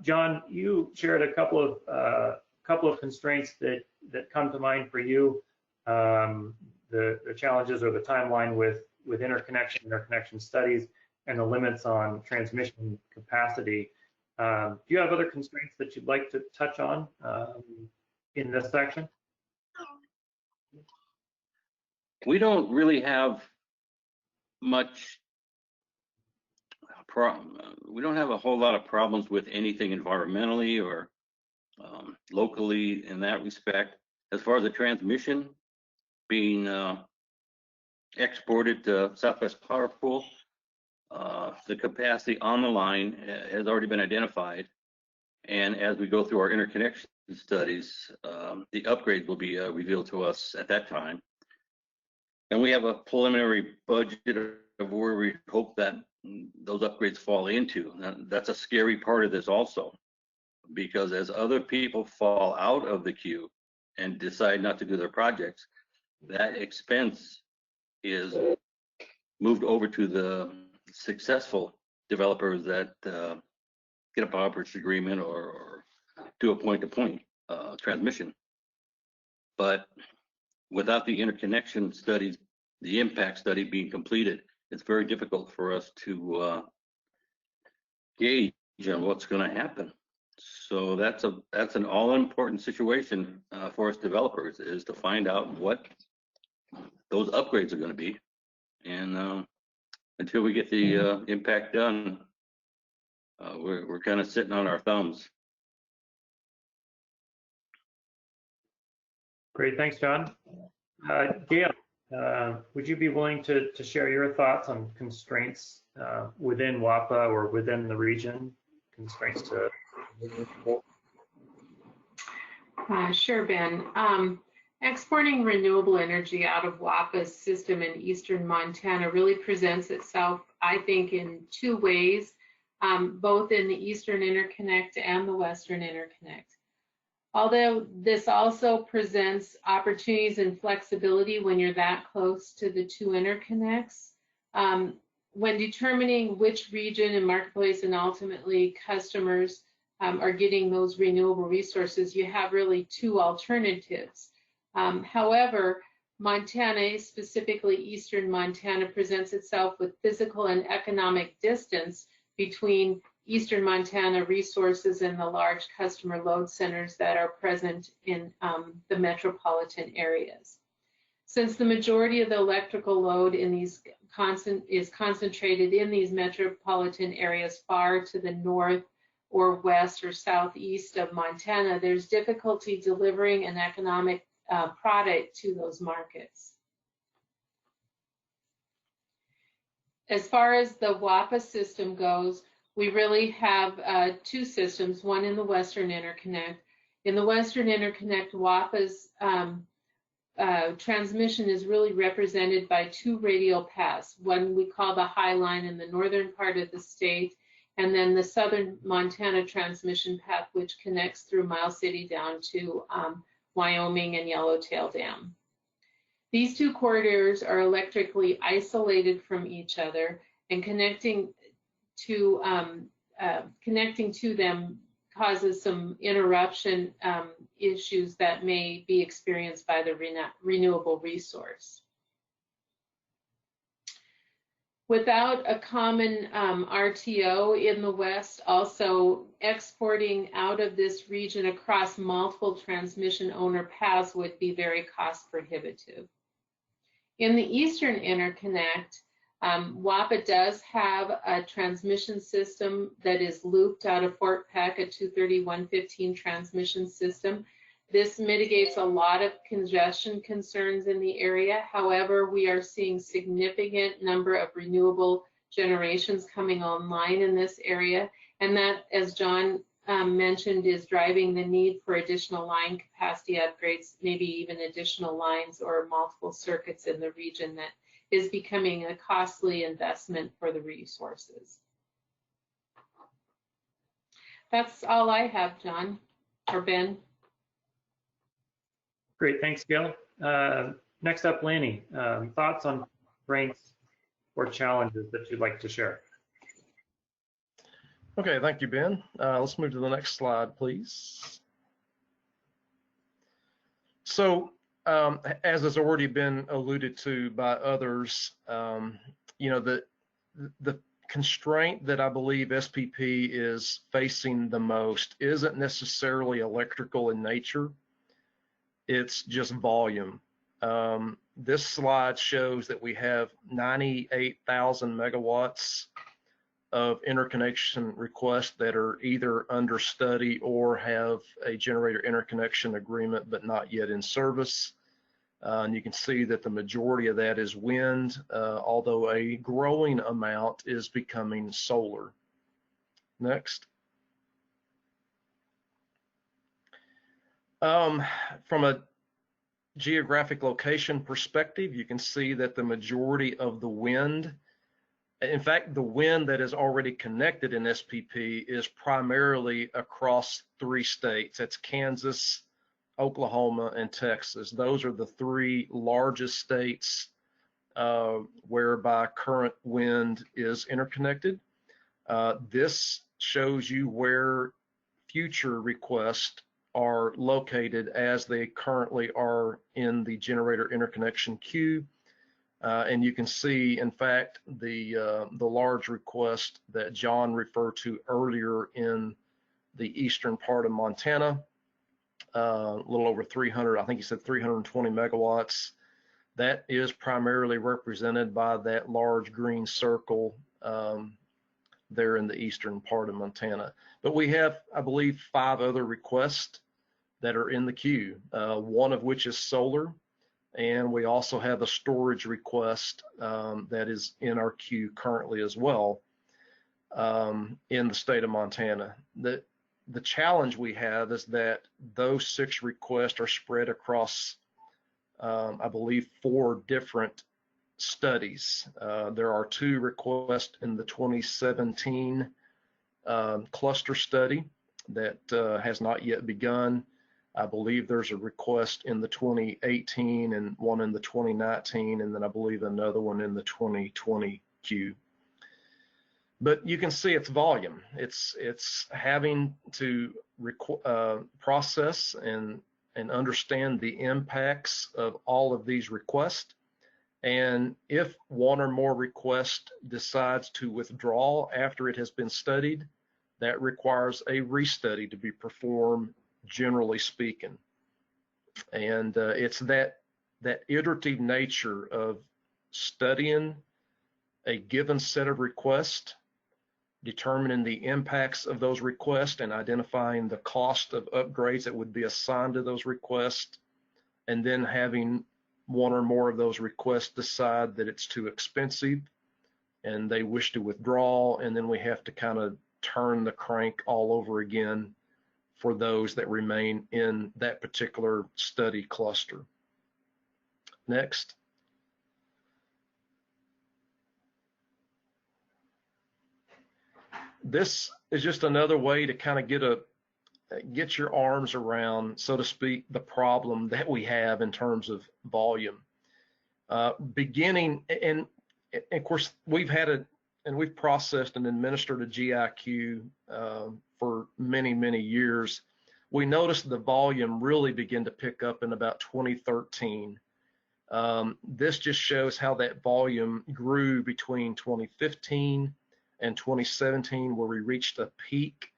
John, you shared a couple of constraints that come to mind for you, the challenges or the timeline with interconnection studies and the limits on transmission capacity. Do you have other constraints that you'd like to touch on in this section? We don't really have much we don't have a whole lot of problems with anything environmentally or locally in that respect. As far as the transmission being exported to Southwest Power Pool, the capacity on the line has already been identified, and as we go through our interconnection studies, the upgrades will be revealed to us at that time. And we have a preliminary budget of where we hope that those upgrades fall into. Now, that's a scary part of this also, because as other people fall out of the queue and decide not to do their projects, that expense is moved over to the successful developers that get a power purchase agreement or do a point-to-point transmission. But without the interconnection studies, the impact study being completed, it's very difficult for us to gauge on what's going to happen. So that's an all-important situation for us developers, is to find out what those upgrades are going to be. And until we get the impact done, we're kind of sitting on our thumbs. Great, thanks, John. Gail, would you be willing to share your thoughts on constraints within WAPA or within the region, constraints to Sure, Ben. Exporting renewable energy out of WAPA's system in eastern Montana really presents itself, I think, in two ways, both in the Eastern Interconnect and the Western Interconnect. Although this also presents opportunities and flexibility when you're that close to the two interconnects, when determining which region and marketplace and ultimately customers are getting those renewable resources, you have really two alternatives. However, Montana, specifically Eastern Montana, presents itself with physical and economic distance between Eastern Montana resources and the large customer load centers that are present in the metropolitan areas. Since the majority of the electrical load in these is concentrated in these metropolitan areas far to the north or west or southeast of Montana, there's difficulty delivering an economic product to those markets. As far as the WAPA system goes, we really have two systems, one in the Western Interconnect. In the Western Interconnect, WAPA's transmission is really represented by two radial paths. One we call the High Line in the northern part of the state, and then the Southern Montana transmission path, which connects through Miles City down to Wyoming and Yellowtail Dam. These two corridors are electrically isolated from each other, and connecting to them causes some interruption issues that may be experienced by the renewable resource. Without a common RTO in the West, also exporting out of this region across multiple transmission owner paths would be very cost prohibitive. In the Eastern Interconnect, WAPA does have a transmission system that is looped out of Fort Peck, a 230-115 transmission system. This mitigates a lot of congestion concerns in the area. However, we are seeing significant number of renewable generations coming online in this area, and that, as John mentioned, is driving the need for additional line capacity upgrades, maybe even additional lines or multiple circuits in the region that is becoming a costly investment for the resources. That's all I have, John, or Ben. Great, thanks, Gail. Next up, Laney, thoughts on strengths or challenges that you'd like to share? Okay, thank you, Ben. Let's move to the next slide, please. So, as has already been alluded to by others, you know, the constraint that I believe SPP is facing the most isn't necessarily electrical in nature. It's just volume. This slide shows that we have 98,000 megawatts of interconnection requests that are either under study or have a generator interconnection agreement but not yet in service. And you can see that the majority of that is wind, although a growing amount is becoming solar. Next. From a geographic location perspective, you can see that the majority of the wind, in fact, the wind that is already connected in SPP is primarily across 3 states. That's Kansas, Oklahoma, and Texas. Those are the 3 largest states whereby current wind is interconnected. This shows you where future requests are located as they currently are in the generator interconnection queue. And you can see, in fact, the large request that John referred to earlier in the eastern part of Montana, a little over 300, I think he said 320 megawatts. That is primarily represented by that large green circle there in the eastern part of Montana. But we have, I believe, 5 other requests that are in the queue, one of which is solar. And we also have a storage request that is in our queue currently as well in the state of Montana. The challenge we have is that those 6 requests are spread across, I believe, 4 different studies. There are 2 requests in the 2017 cluster study that has not yet begun. I believe there's a request in the 2018 and one in the 2019, and then I believe another one in the 2020 queue. But you can see its volume. It's having to process and understand the impacts of all of these requests. And if one or more requests decides to withdraw after it has been studied, that requires a restudy to be performed, generally speaking. And it's that iterative nature of studying a given set of requests, determining the impacts of those requests and identifying the cost of upgrades that would be assigned to those requests, and then having one or more of those requests decide that it's too expensive and they wish to withdraw, and then we have to kind of turn the crank all over again for those that remain in that particular study cluster. Next. This is just another way to kind of get your arms around, so to speak, the problem that we have in terms of volume. Beginning, and of course, we've processed and administered a GIQ for many, many years. We noticed the volume really begin to pick up in about 2013. This just shows how that volume grew between 2015 and 2017, where we reached a peak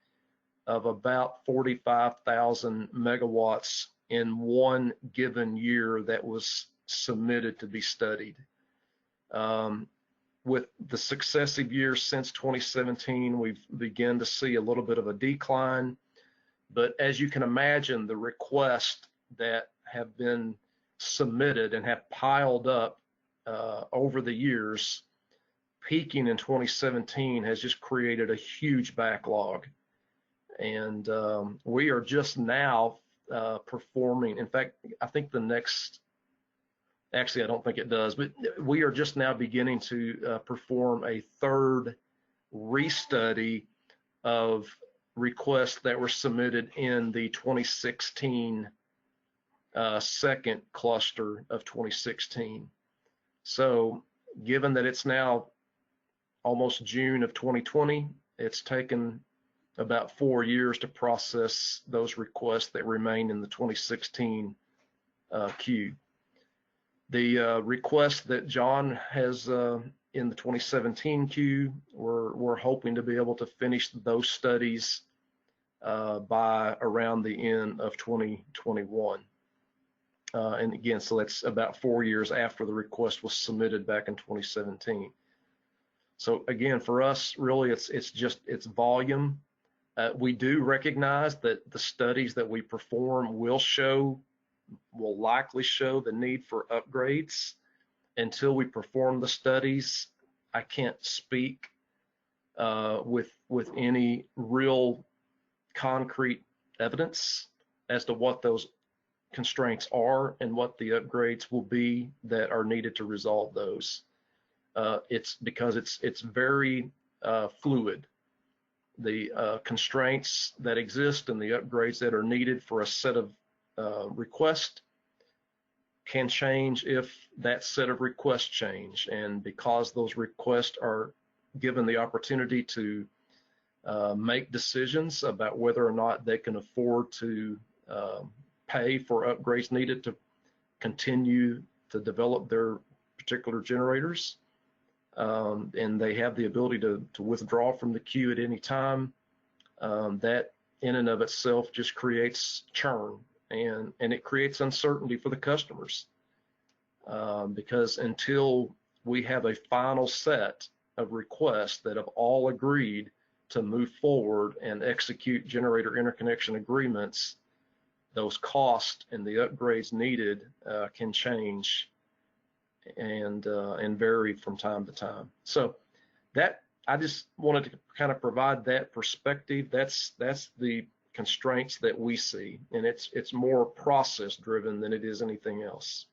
of about 45,000 megawatts in one given year that was submitted to be studied. With the successive years since 2017, we've begun to see a little bit of a decline. But as you can imagine, the requests that have been submitted and have piled up over the years, peaking in 2017, has just created a huge backlog. And we are just now performing, in fact, I think the next, actually I don't think it does, but we are just now beginning to perform a 3rd restudy of requests that were submitted in the 2016 second cluster of 2016. So given that it's now almost June of 2020, it's taken about 4 years to process those requests that remain in the 2016 queue. The requests that John has in the 2017 queue, we're hoping to be able to finish those studies by around the end of 2021. And again, so that's about 4 years after the request was submitted back in 2017. So again, for us, really, it's volume. We do recognize that the studies that we perform will likely show the need for upgrades. Until we perform the studies, I can't speak with any real concrete evidence as to what those constraints are and what the upgrades will be that are needed to resolve those. It's because it's very fluid. The constraints that exist and the upgrades that are needed for a set of requests can change if that set of requests change. And because those requests are given the opportunity to make decisions about whether or not they can afford to pay for upgrades needed to continue to develop their particular generators. And they have the ability to withdraw from the queue at any time. That in and of itself just creates churn, and it creates uncertainty for the customers, because until we have a final set of requests that have all agreed to move forward and execute generator interconnection agreements, those costs and the upgrades needed can change and vary from time to time. So that, I just wanted to kind of provide that perspective. That's the constraints that we see, and it's more process driven than it is anything else.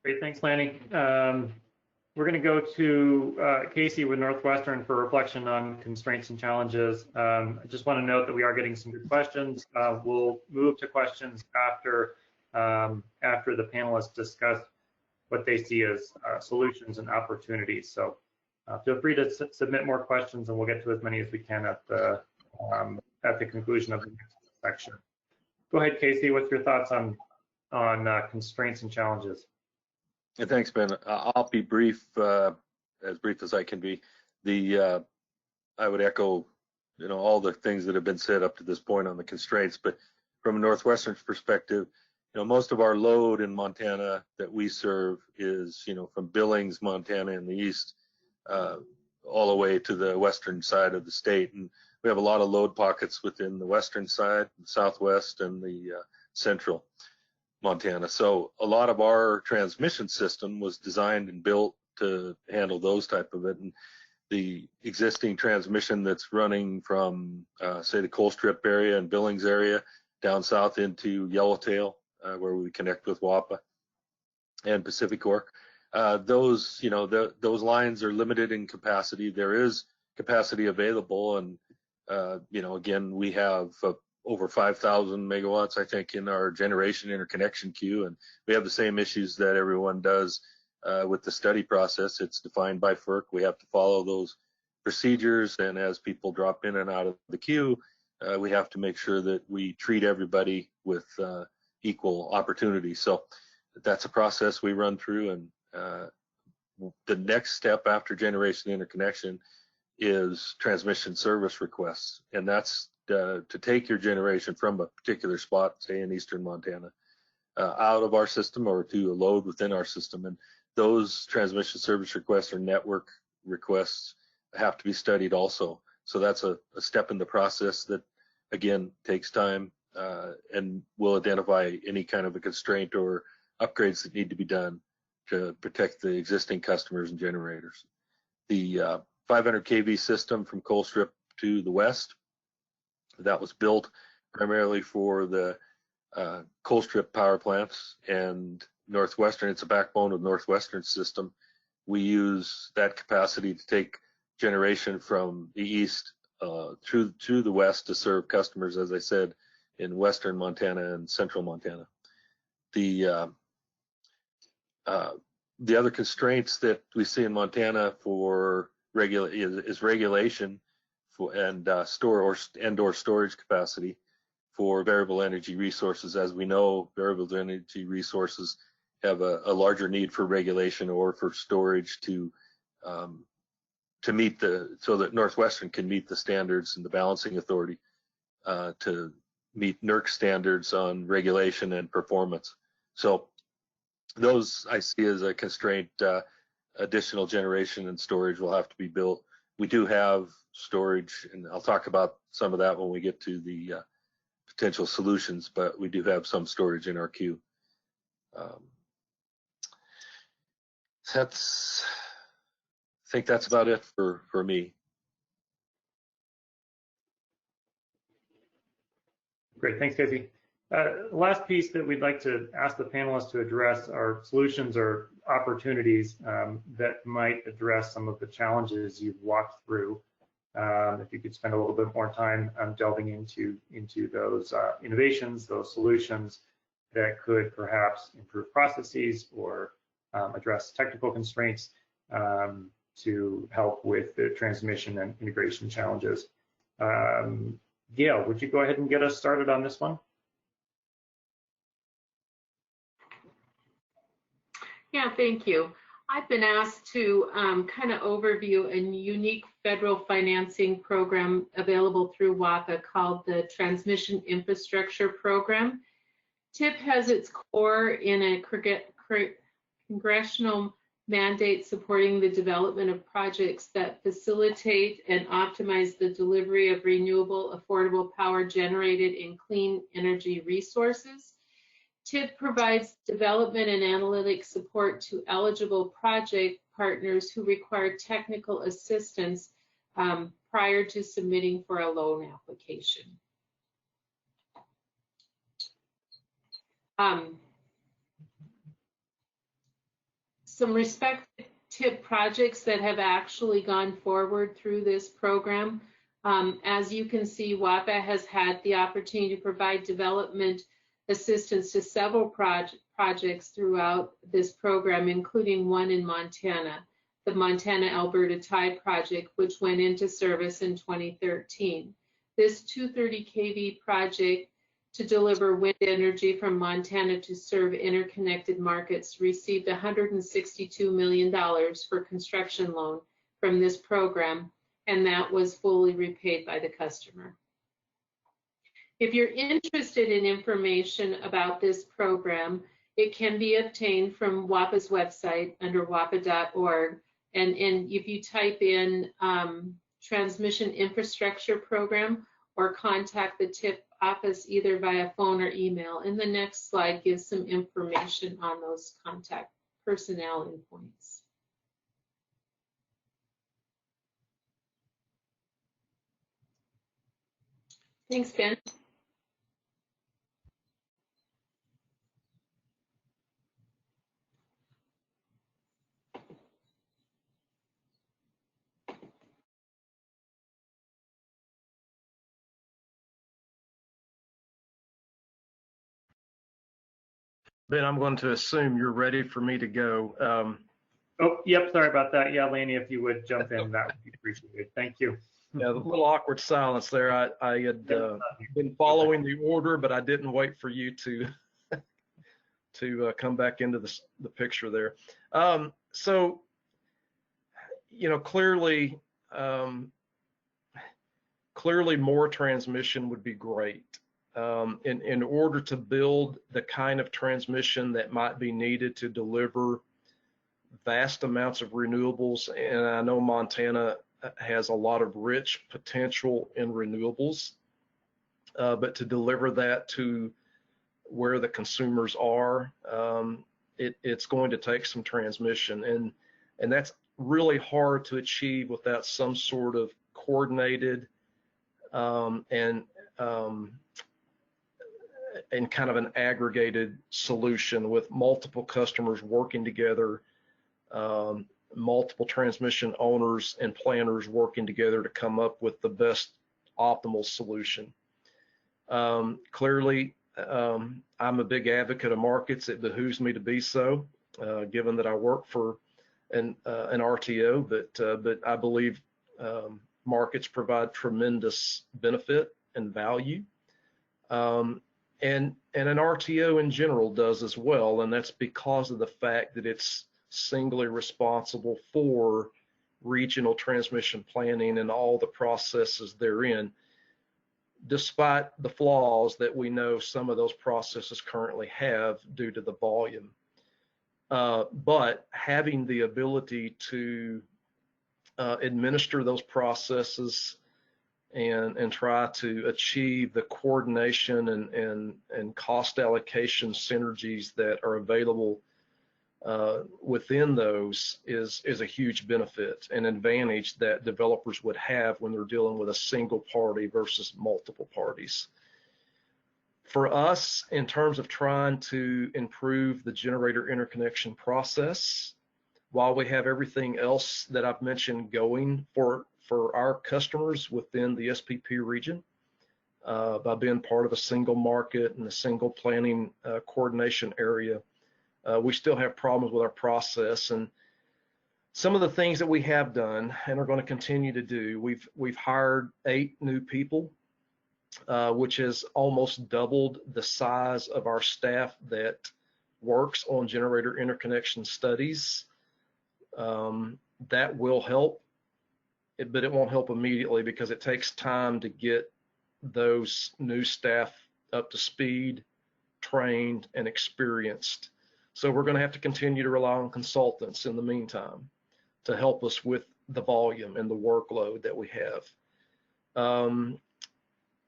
Great, thanks, Lanny. We're going to go to Casey with Northwestern for reflection on constraints and challenges. I just want to note that we are getting some good questions. We'll move to questions after the panelists discuss what they see as solutions and opportunities. So feel free to submit more questions, and we'll get to as many as we can at the conclusion of the next section. Go ahead, Casey. What's your thoughts on constraints and challenges? Yeah, thanks, Ben. I'll be brief as I can be. I would echo, all the things that have been said up to this point on the constraints. But from a Northwestern's perspective, most of our load in Montana that we serve is, from Billings, Montana, in the east, all the way to the western side of the state. And we have a lot of load pockets within the western side, the southwest, and the central Montana. So a lot of our transmission system was designed and built to handle those type of it. And the existing transmission that's running from, say, the Colstrip area and Billings area down south into Yellowtail, where we connect with WAPA and Pacificor, those lines are limited in capacity. There is capacity available, and again, we have over 5,000 megawatts, I think, in our generation interconnection queue, and we have the same issues that everyone does with the study process. It's defined by FERC. We have to follow those procedures, and as people drop in and out of the queue, we have to make sure that we treat everybody with equal opportunity. So that's a process we run through, and the next step after generation interconnection is transmission service requests, and that's to take your generation from a particular spot, say in eastern Montana, out of our system or to a load within our system. And those transmission service requests or network requests have to be studied also. So that's a step in the process that, again, takes time and will identify any kind of a constraint or upgrades that need to be done to protect the existing customers and generators. The 500 kV system from Colstrip to the west, that was built primarily for the Colstrip power plants and Northwestern. It's a backbone of Northwestern system. We use that capacity to take generation from the east through the west to serve customers, as I said, in western Montana and central Montana. The other constraints that we see in Montana for regulation and storage capacity for variable energy resources. As we know, variable energy resources have a larger need for regulation or for storage to meet so that Northwestern can meet the standards and the balancing authority to meet NERC standards on regulation and performance. So those I see as a constraint. Additional generation and storage will have to be built. We do have storage, and I'll talk about some of that when we get to the potential solutions, but we do have some storage in our queue. I think that's about it for me. Great, thanks, Casey. Last piece that we'd like to ask the panelists to address are solutions or opportunities that might address some of the challenges you've walked through. If you could spend a little bit more time delving into those innovations, those solutions that could perhaps improve processes or address technical constraints. to help with the transmission and integration challenges. Gail, would you go ahead and get us started on this one? Yeah, thank you. I've been asked to kind of overview a unique federal financing program available through WAPA called the Transmission Infrastructure Program. TIP has its core in a congressional mandate supporting the development of projects that facilitate and optimize the delivery of renewable, affordable power generated in clean energy resources. TIP provides development and analytic support to eligible project partners who require technical assistance prior to submitting for a loan application. Some respected TIP projects that have actually gone forward through this program. As you can see, WAPA has had the opportunity to provide development assistance to several projects throughout this program, including one in Montana, the Montana-Alberta Tie Project, which went into service in 2013. This 230 kV project to deliver wind energy from Montana to serve interconnected markets received $162 million for construction loan from this program, and that was fully repaid by the customer. If you're interested in information about this program, it can be obtained from WAPA's website under wapa.org. And if you type in Transmission Infrastructure Program or contact the TIP office either via phone or email, and the next slide gives some information on those contact personnel and points. Thanks, Ben. Ben, I'm going to assume you're ready for me to go. Oh, yep, sorry about that. Yeah, Laney, if you would jump in, that would be appreciated. Thank you. Yeah, the little awkward silence there. I had been following the order, but I didn't wait for you to come back into the picture there. So, you know, clearly more transmission would be great. In order to build the kind of transmission that might be needed to deliver vast amounts of renewables, and I know Montana has a lot of rich potential in renewables, but to deliver that to where the consumers are, it's going to take some transmission, and that's really hard to achieve without some sort of coordinated and kind of an aggregated solution with multiple customers working together, multiple transmission owners and planners working together to come up with the best optimal solution. Clearly, I'm a big advocate of markets. It behooves me to be so, given that I work for an RTO, but I believe markets provide tremendous benefit and value. And an RTO in general does as well, and that's because of the fact that it's singly responsible for regional transmission planning and all the processes therein, despite the flaws that we know some of those processes currently have due to the volume. But having the ability to administer those processes and try to achieve the coordination and cost allocation synergies that are available within those is a huge benefit and advantage that developers would have when they're dealing with a single party versus multiple parties. For us, in terms of trying to improve the generator interconnection process, while we have everything else that I've mentioned going for our customers within the SPP region, by being part of a single market and a single planning coordination area, we still have problems with our process. And Some of the things that we have done and are going to continue to do, we've hired 8 new people, which has almost doubled the size of our staff that works on generator interconnection studies. That will help, but it won't help immediately because it takes time to get those new staff up to speed, trained, and experienced. So we're going to have to continue to rely on consultants in the meantime to help us with the volume and the workload that we have.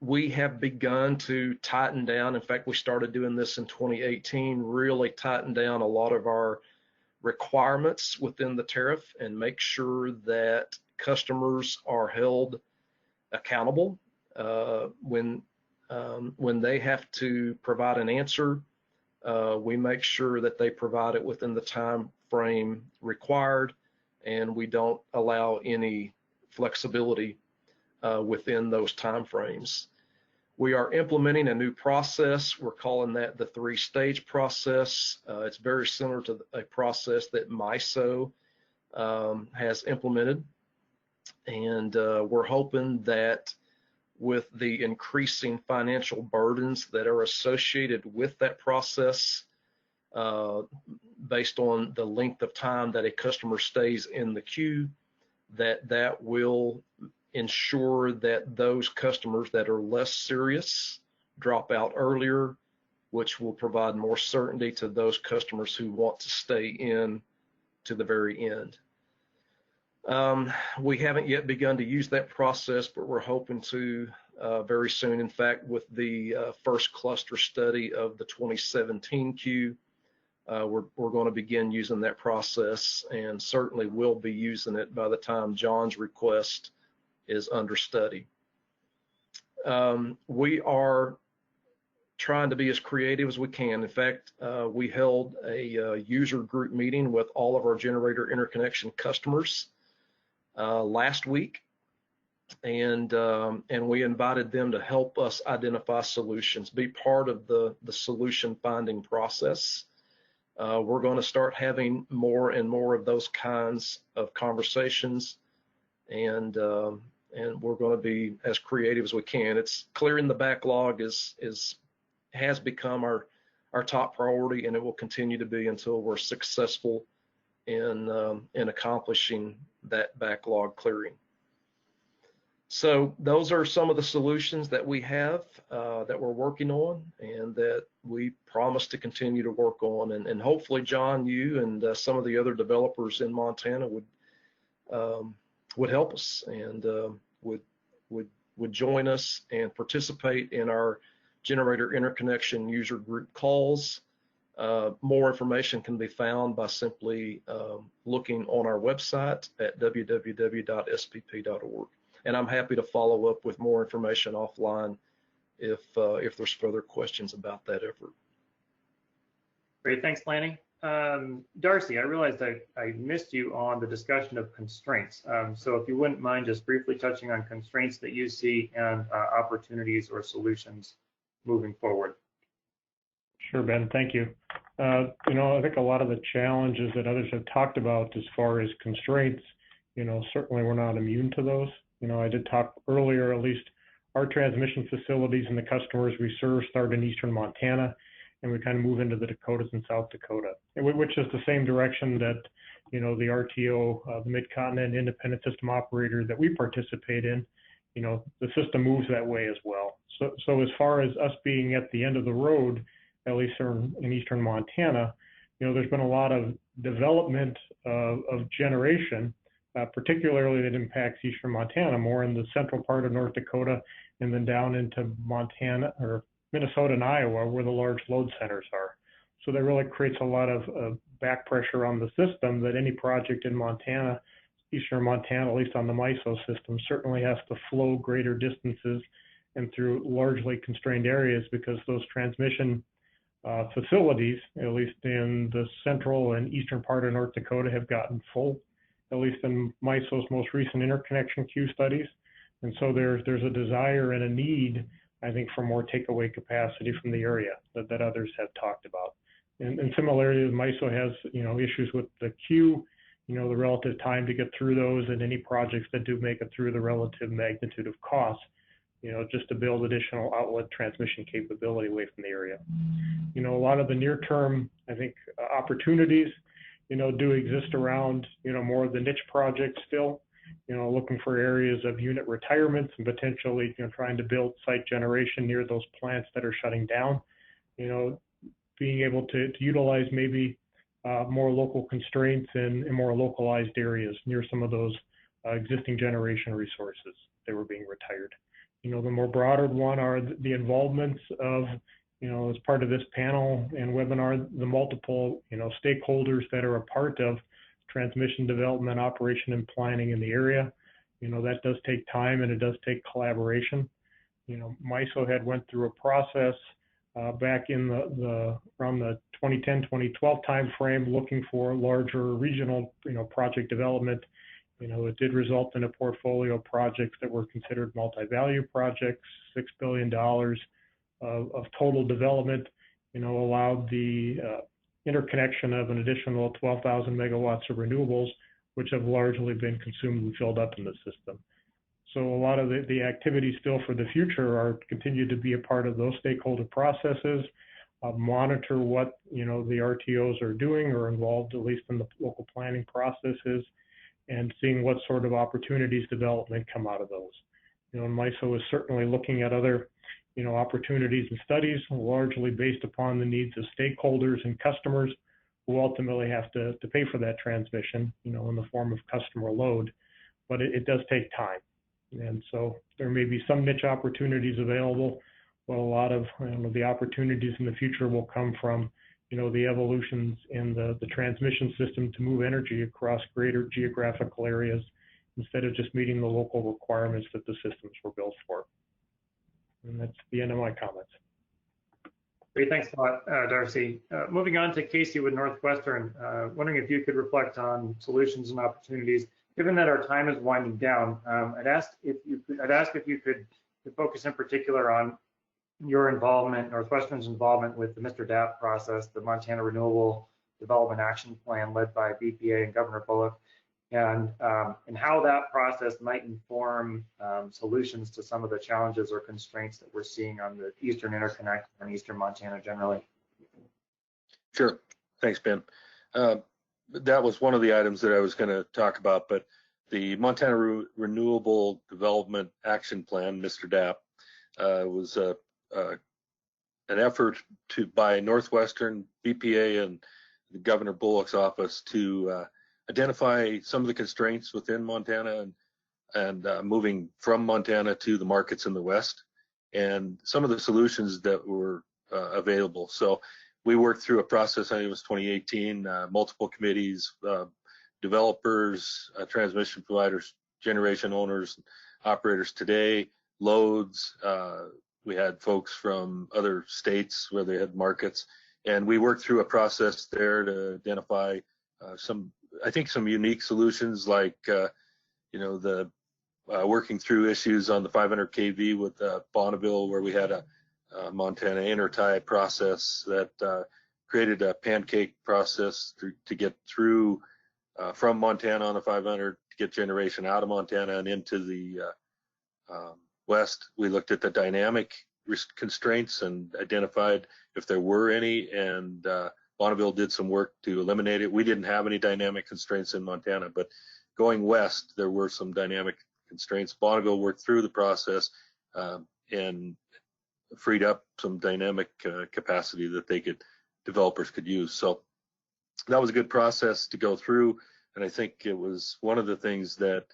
We have begun to tighten down. In fact, we started doing this in 2018, really tighten down a lot of our requirements within the tariff and make sure that customers are held accountable when they have to provide an answer. We make sure that they provide it within the time frame required, and we don't allow any flexibility within those time frames. We are implementing a new process. We're calling that the 3-stage process. It's very similar to a process that MISO has implemented. And we're hoping that with the increasing financial burdens that are associated with that process, based on the length of time that a customer stays in the queue, that will ensure that those customers that are less serious drop out earlier, which will provide more certainty to those customers who want to stay in to the very end. We haven't yet begun to use that process, but we're hoping to very soon. In fact, with the first cluster study of the 2017 queue, we're going to begin using that process, and certainly will be using it by the time John's request is under study. We are trying to be as creative as we can. In fact, we held a user group meeting with all of our generator interconnection customers last week, and we invited them to help us identify solutions, be part of the solution finding process. We're going to start having more and more of those kinds of conversations, and we're going to be as creative as we can. It's clearing the backlog has become our top priority, and it will continue to be until we're successful in accomplishing that backlog clearing. So those are some of the solutions that we have that we're working on, and that we promise to continue to work on. And hopefully, John, you and some of the other developers in Montana would help us and would join us and participate in our generator interconnection user group calls. More information can be found by simply looking on our website at www.spp.org. And I'm happy to follow up with more information offline if there's further questions about that effort. Great, thanks, Lanny. Darcy, I realized I missed you on the discussion of constraints. So if you wouldn't mind just briefly touching on constraints that you see and opportunities or solutions moving forward. Sure, Ben, thank you. I think a lot of the challenges that others have talked about as far as constraints, certainly we're not immune to those. I did talk earlier, at least our transmission facilities and the customers we serve start in eastern Montana, and we kind of move into the Dakotas and South Dakota, which is the same direction that, the RTO, the Mid-Continent Independent System Operator that we participate in, the system moves that way as well. So as far as us being at the end of the road, at least in eastern Montana, there's been a lot of development of generation, particularly that impacts eastern Montana, more in the central part of North Dakota, and then down into Montana or Minnesota and Iowa, where the large load centers are. So that really creates a lot of back pressure on the system that any project in Montana, eastern Montana, at least on the MISO system, certainly has to flow greater distances and through largely constrained areas, because those transmission facilities, at least in the central and eastern part of North Dakota, have gotten full, at least in MISO's most recent interconnection queue studies. And so there's a desire and a need, I think, for more takeaway capacity from the area that others have talked about. And similarly, MISO has, issues with the queue the relative time to get through those, and any projects that do make it through, the relative magnitude of costs, just to build additional outlet transmission capability away from the area. A lot of the near-term, I think, opportunities, do exist around, more of the niche projects still, looking for areas of unit retirements and potentially, trying to build site generation near those plants that are shutting down, being able to utilize maybe more local constraints in more localized areas near some of those existing generation resources that were being retired. The more broader one are the involvements of, as part of this panel and webinar, the multiple, stakeholders that are a part of transmission development, operation, and planning in the area. That does take time, and it does take collaboration. MISO had went through a process back in around the 2010-2012 timeframe, looking for larger regional, project development. It did result in a portfolio of projects that were considered multi-value projects. $6 billion of total development, allowed the interconnection of an additional 12,000 megawatts of renewables, which have largely been consumed and filled up in the system. So a lot of the activities still for the future are continue to be a part of those stakeholder processes, monitor what, the RTOs are doing or involved, at least in the local planning processes, and seeing what sort of opportunities development come out of those. And MISO is certainly looking at other, opportunities and studies, largely based upon the needs of stakeholders and customers who ultimately have to pay for that transmission, in the form of customer load. But it does take time. And so there may be some niche opportunities available, but a lot of the opportunities in the future will come from, the evolutions in the transmission system to move energy across greater geographical areas instead of just meeting the local requirements that the systems were built for. And that's the end of my comments. Great, thanks a lot, Darcy. Moving on to Casey with Northwestern, wondering if you could reflect on solutions and opportunities. Given that our time is winding down, I'd ask if you could focus in particular on your involvement, Northwestern's involvement with the Mr. DAP process, the Montana Renewable Development Action Plan led by BPA and Governor Bullock, and how that process might inform solutions to some of the challenges or constraints that we're seeing on the Eastern Interconnect and Eastern Montana generally. Sure, thanks, Ben. That was one of the items that I was going to talk about, but the Montana Renewable Development Action Plan, Mr. DAP, was an effort by Northwestern, BPA, and the Governor Bullock's office to identify some of the constraints within Montana and moving from Montana to the markets in the West, and some of the solutions that were available. So we worked through a process, I think it was 2018, multiple committees, developers, transmission providers, generation owners, operators today, loads. We had folks from other states where they had markets, and we worked through a process there to identify some unique solutions, like the working through issues on the 500 kV with Bonneville, where we had a Montana intertie process that created a pancake process to get through from Montana on the 500 to get generation out of Montana and into the West. We looked at the dynamic constraints and identified if there were any, and Bonneville did some work to eliminate it. We didn't have any dynamic constraints in Montana, but going west, there were some dynamic constraints. Bonneville worked through the process and freed up some dynamic capacity that developers could use. So that was a good process to go through, and I think it was one of the things that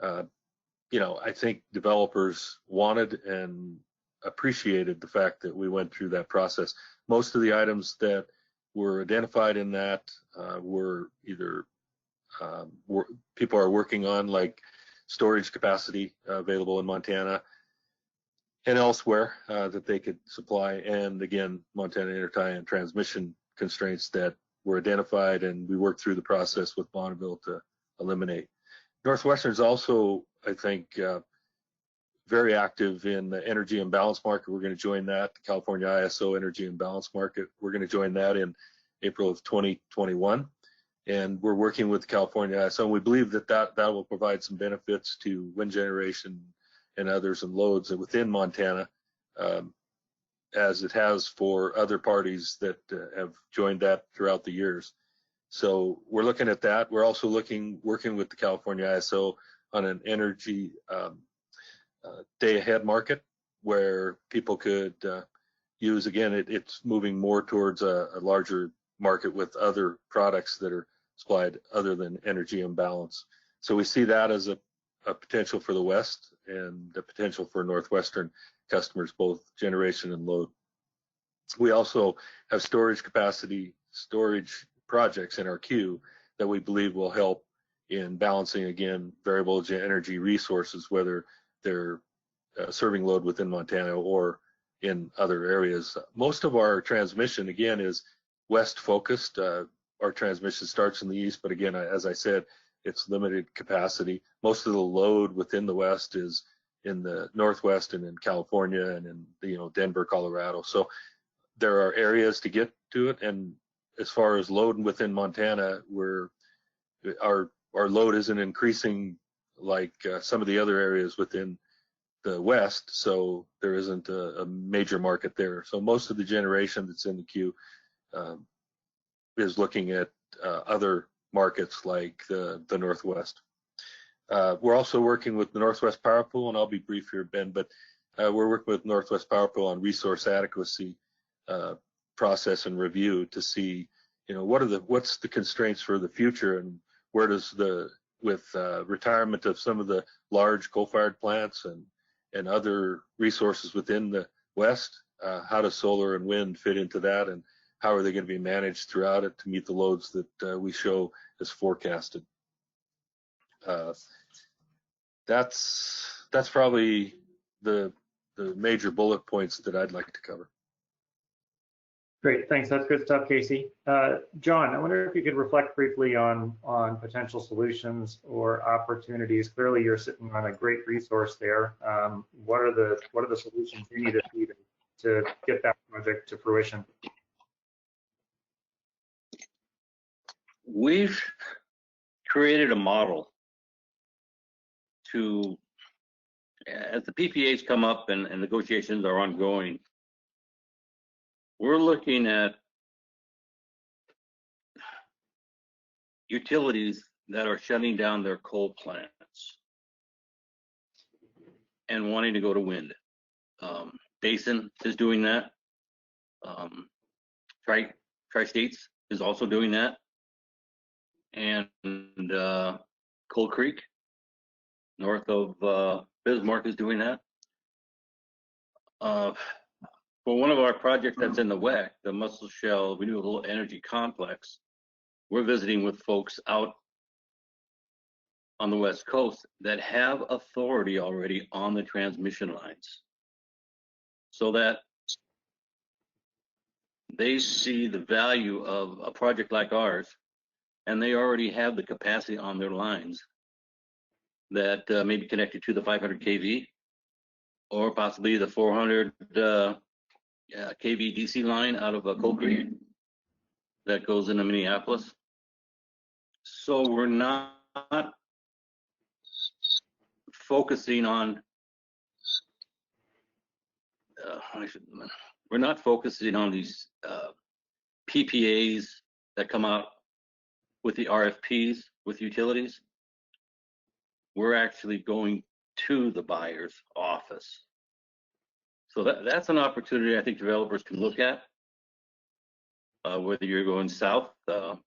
I think developers wanted and appreciated the fact that we went through that process. Most of the items that were identified in that were either people are working on, like storage capacity available in Montana and elsewhere that they could supply, and again, Montana intertie and transmission constraints that were identified, and we worked through the process with Bonneville to eliminate. Northwestern is also, I think, very active in the energy imbalance market. We're going to join that, the California ISO energy imbalance market. We're going to join that in April of 2021. and we're working with California ISO. We believe that will provide some benefits to wind generation and others and loads within Montana, as it has for other parties that have joined that throughout the years. So we're looking at that. We're also working with the California ISO on an energy day-ahead market where people could use, again, it's moving more towards a larger market with other products that are supplied other than energy imbalance. So we see that as a potential for the West and the potential for Northwestern customers, both generation and load. We also have storage projects in our queue that we believe will help in balancing, again, variable energy resources, whether they're serving load within Montana or in other areas. Most of our transmission, again, is west focused. Our transmission starts in the east, but again, as I said, it's limited capacity. Most of the load within the west is in the Northwest and in California and in Denver, Colorado. So there are areas to get to it. And as far as load within Montana, our load isn't increasing like some of the other areas within the West, so there isn't a major market there. So most of the generation that's in the queue is looking at other markets like the Northwest. We're also working with the Northwest Power Pool, and I'll be brief here, Ben, but we're working with Northwest Power Pool on resource adequacy process and review to see, what's the constraints for the future, and where does with retirement of some of the large coal-fired plants and other resources within the West, how does solar and wind fit into that, and how are they going to be managed throughout it to meet the loads that we show as forecasted? That's probably the major bullet points that I'd like to cover. Great, thanks. That's good stuff, Casey. John, I wonder if you could reflect briefly on potential solutions or opportunities. Clearly, you're sitting on a great resource there. What are the solutions you need to see to get that project to fruition? We've created a model to, as the PPAs come up and negotiations are ongoing, we're looking at utilities that are shutting down their coal plants and wanting to go to wind. Basin is doing that. Tri-States is also doing that. And Coal Creek, north of Bismarck, is doing that. For one of our projects that's in the WEC, the Muscle Shell Renewable Energy Complex, we're visiting with folks out on the West Coast that have authority already on the transmission lines, so that they see the value of a project like ours, and they already have the capacity on their lines that may be connected to the 500 kV or possibly the 400 kV DC line out of Coal Creek that goes into Minneapolis. So we're not focusing on these PPAs that come out with the RFPs with utilities. We're actually going to the buyer's office. So that's an opportunity I think developers can look at, whether you're going south. Of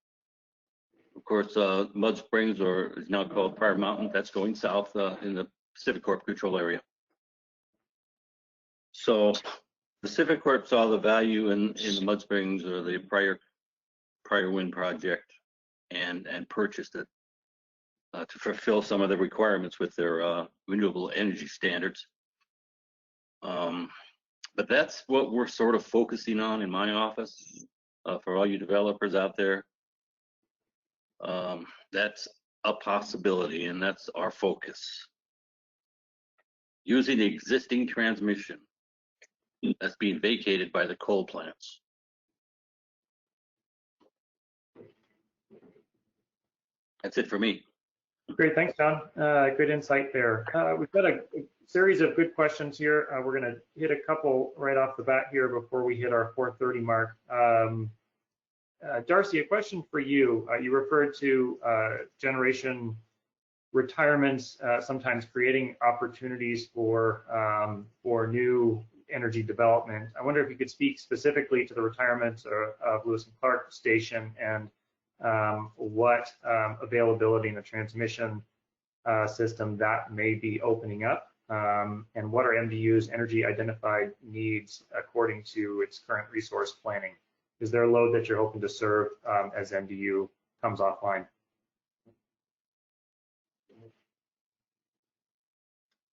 course, Mud Springs, or is now called Prior Mountain, that's going south in the Pacific Corp control area. So Pacific Corp saw the value in the Mud Springs or the prior wind project and purchased it to fulfill some of the requirements with their renewable energy standards. But that's what we're sort of focusing on in my office. For all you developers out there, that's a possibility, and that's our focus. Using the existing transmission that's being vacated by the coal plants. That's it for me. Great, thanks, John. Good insight there. We've got a series of good questions here. We're going to hit a couple right off the bat here before we hit our 4:30 mark. Darcy, a question for you. You referred to generation retirements sometimes creating opportunities for new energy development. I wonder if you could speak specifically to the retirement of Lewis and Clark Station and what availability in the transmission system that may be opening up, and what are MDU's energy identified needs according to its current resource planning? Is there a load that you're hoping to serve as MDU comes offline?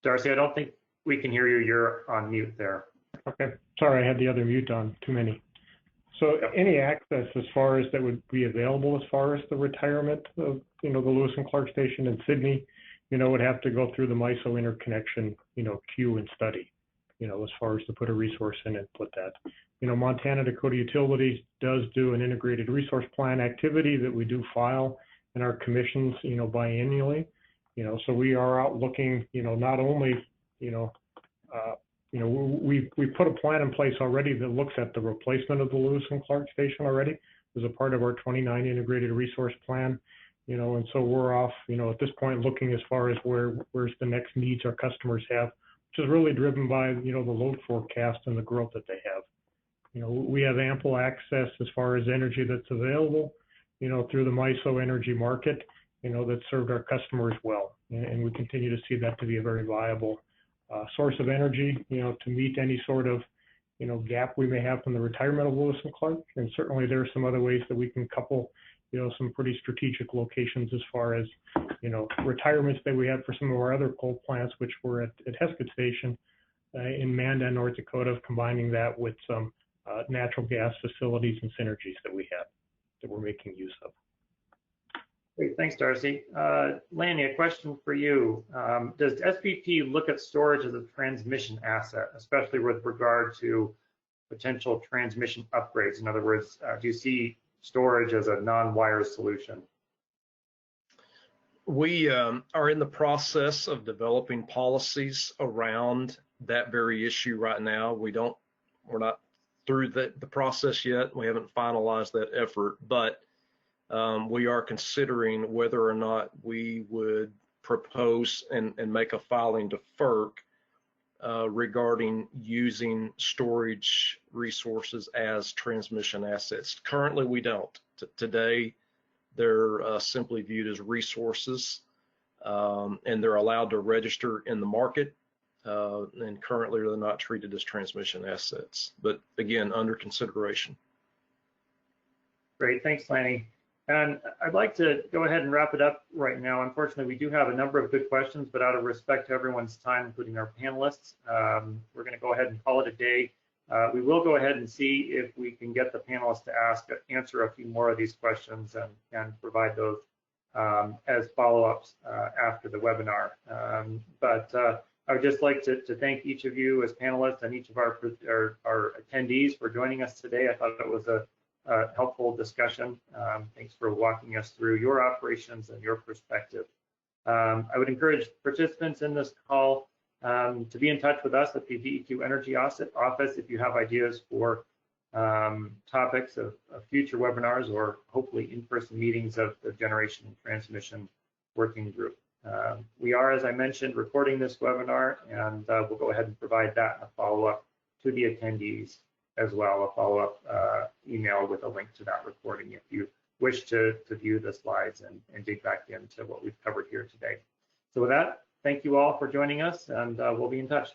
Darcy, I don't think we can hear you. You're on mute there. Okay, sorry, I had the other mute on, too many. So any access as far as that would be available as far as the retirement of, the Lewis and Clark Station in Sydney, would have to go through the MISO interconnection, queue and study, as far as to put a resource in and put that. Montana Dakota Utilities does do an integrated resource plan activity that we do file in our commissions, biannually. So we are out looking, not only, we put a plan in place already that looks at the replacement of the Lewis and Clark Station already as a part of our 29 integrated resource plan, and so we're off, at this point looking as far as where's the next needs our customers have, which is really driven by, the load forecast and the growth that they have. We have ample access as far as energy that's available, through the MISO energy market, that served our customers well. And we continue to see that to be a very viable source of energy, to meet any sort of, gap we may have from the retirement of Lewis and Clark. And certainly there are some other ways that we can couple, some pretty strategic locations as far as, retirements that we had for some of our other coal plants, which were at Heskett Station in Mandan, North Dakota, combining that with some natural gas facilities and synergies that we have that we're making use of. Great, thanks, Darcy. Lanny, a question for you. Does SPP look at storage as a transmission asset, especially with regard to potential transmission upgrades? In other words, do you see storage as a non-wire solution? We are in the process of developing policies around that very issue right now. We're not through the process yet. We haven't finalized that effort, but we are considering whether or not we would propose and make a filing to FERC regarding using storage resources as transmission assets. Currently, we don't. Today, they're simply viewed as resources, and they're allowed to register in the market. And currently, they're not treated as transmission assets. But again, under consideration. Great, thanks, Lanny. And I'd like to go ahead and wrap it up right now. Unfortunately, we do have a number of good questions, but out of respect to everyone's time, including our panelists, we're going to go ahead and call it a day. We will go ahead and see if we can get the panelists to answer a few more of these questions and provide those as follow-ups after the webinar. But I would just like to thank each of you as panelists and each of our attendees for joining us today. I thought it was a helpful discussion. Thanks for walking us through your operations and your perspective. I would encourage participants in this call to be in touch with us at the DEQ Energy Office if you have ideas for topics of future webinars or hopefully in-person meetings of the Generation and Transmission Working Group. We are, as I mentioned, recording this webinar, and we'll go ahead and provide that in a follow-up to the attendees as well, a follow-up email with a link to that recording if you wish to view the slides and dig back into what we've covered here today. So with that, thank you all for joining us, and we'll be in touch.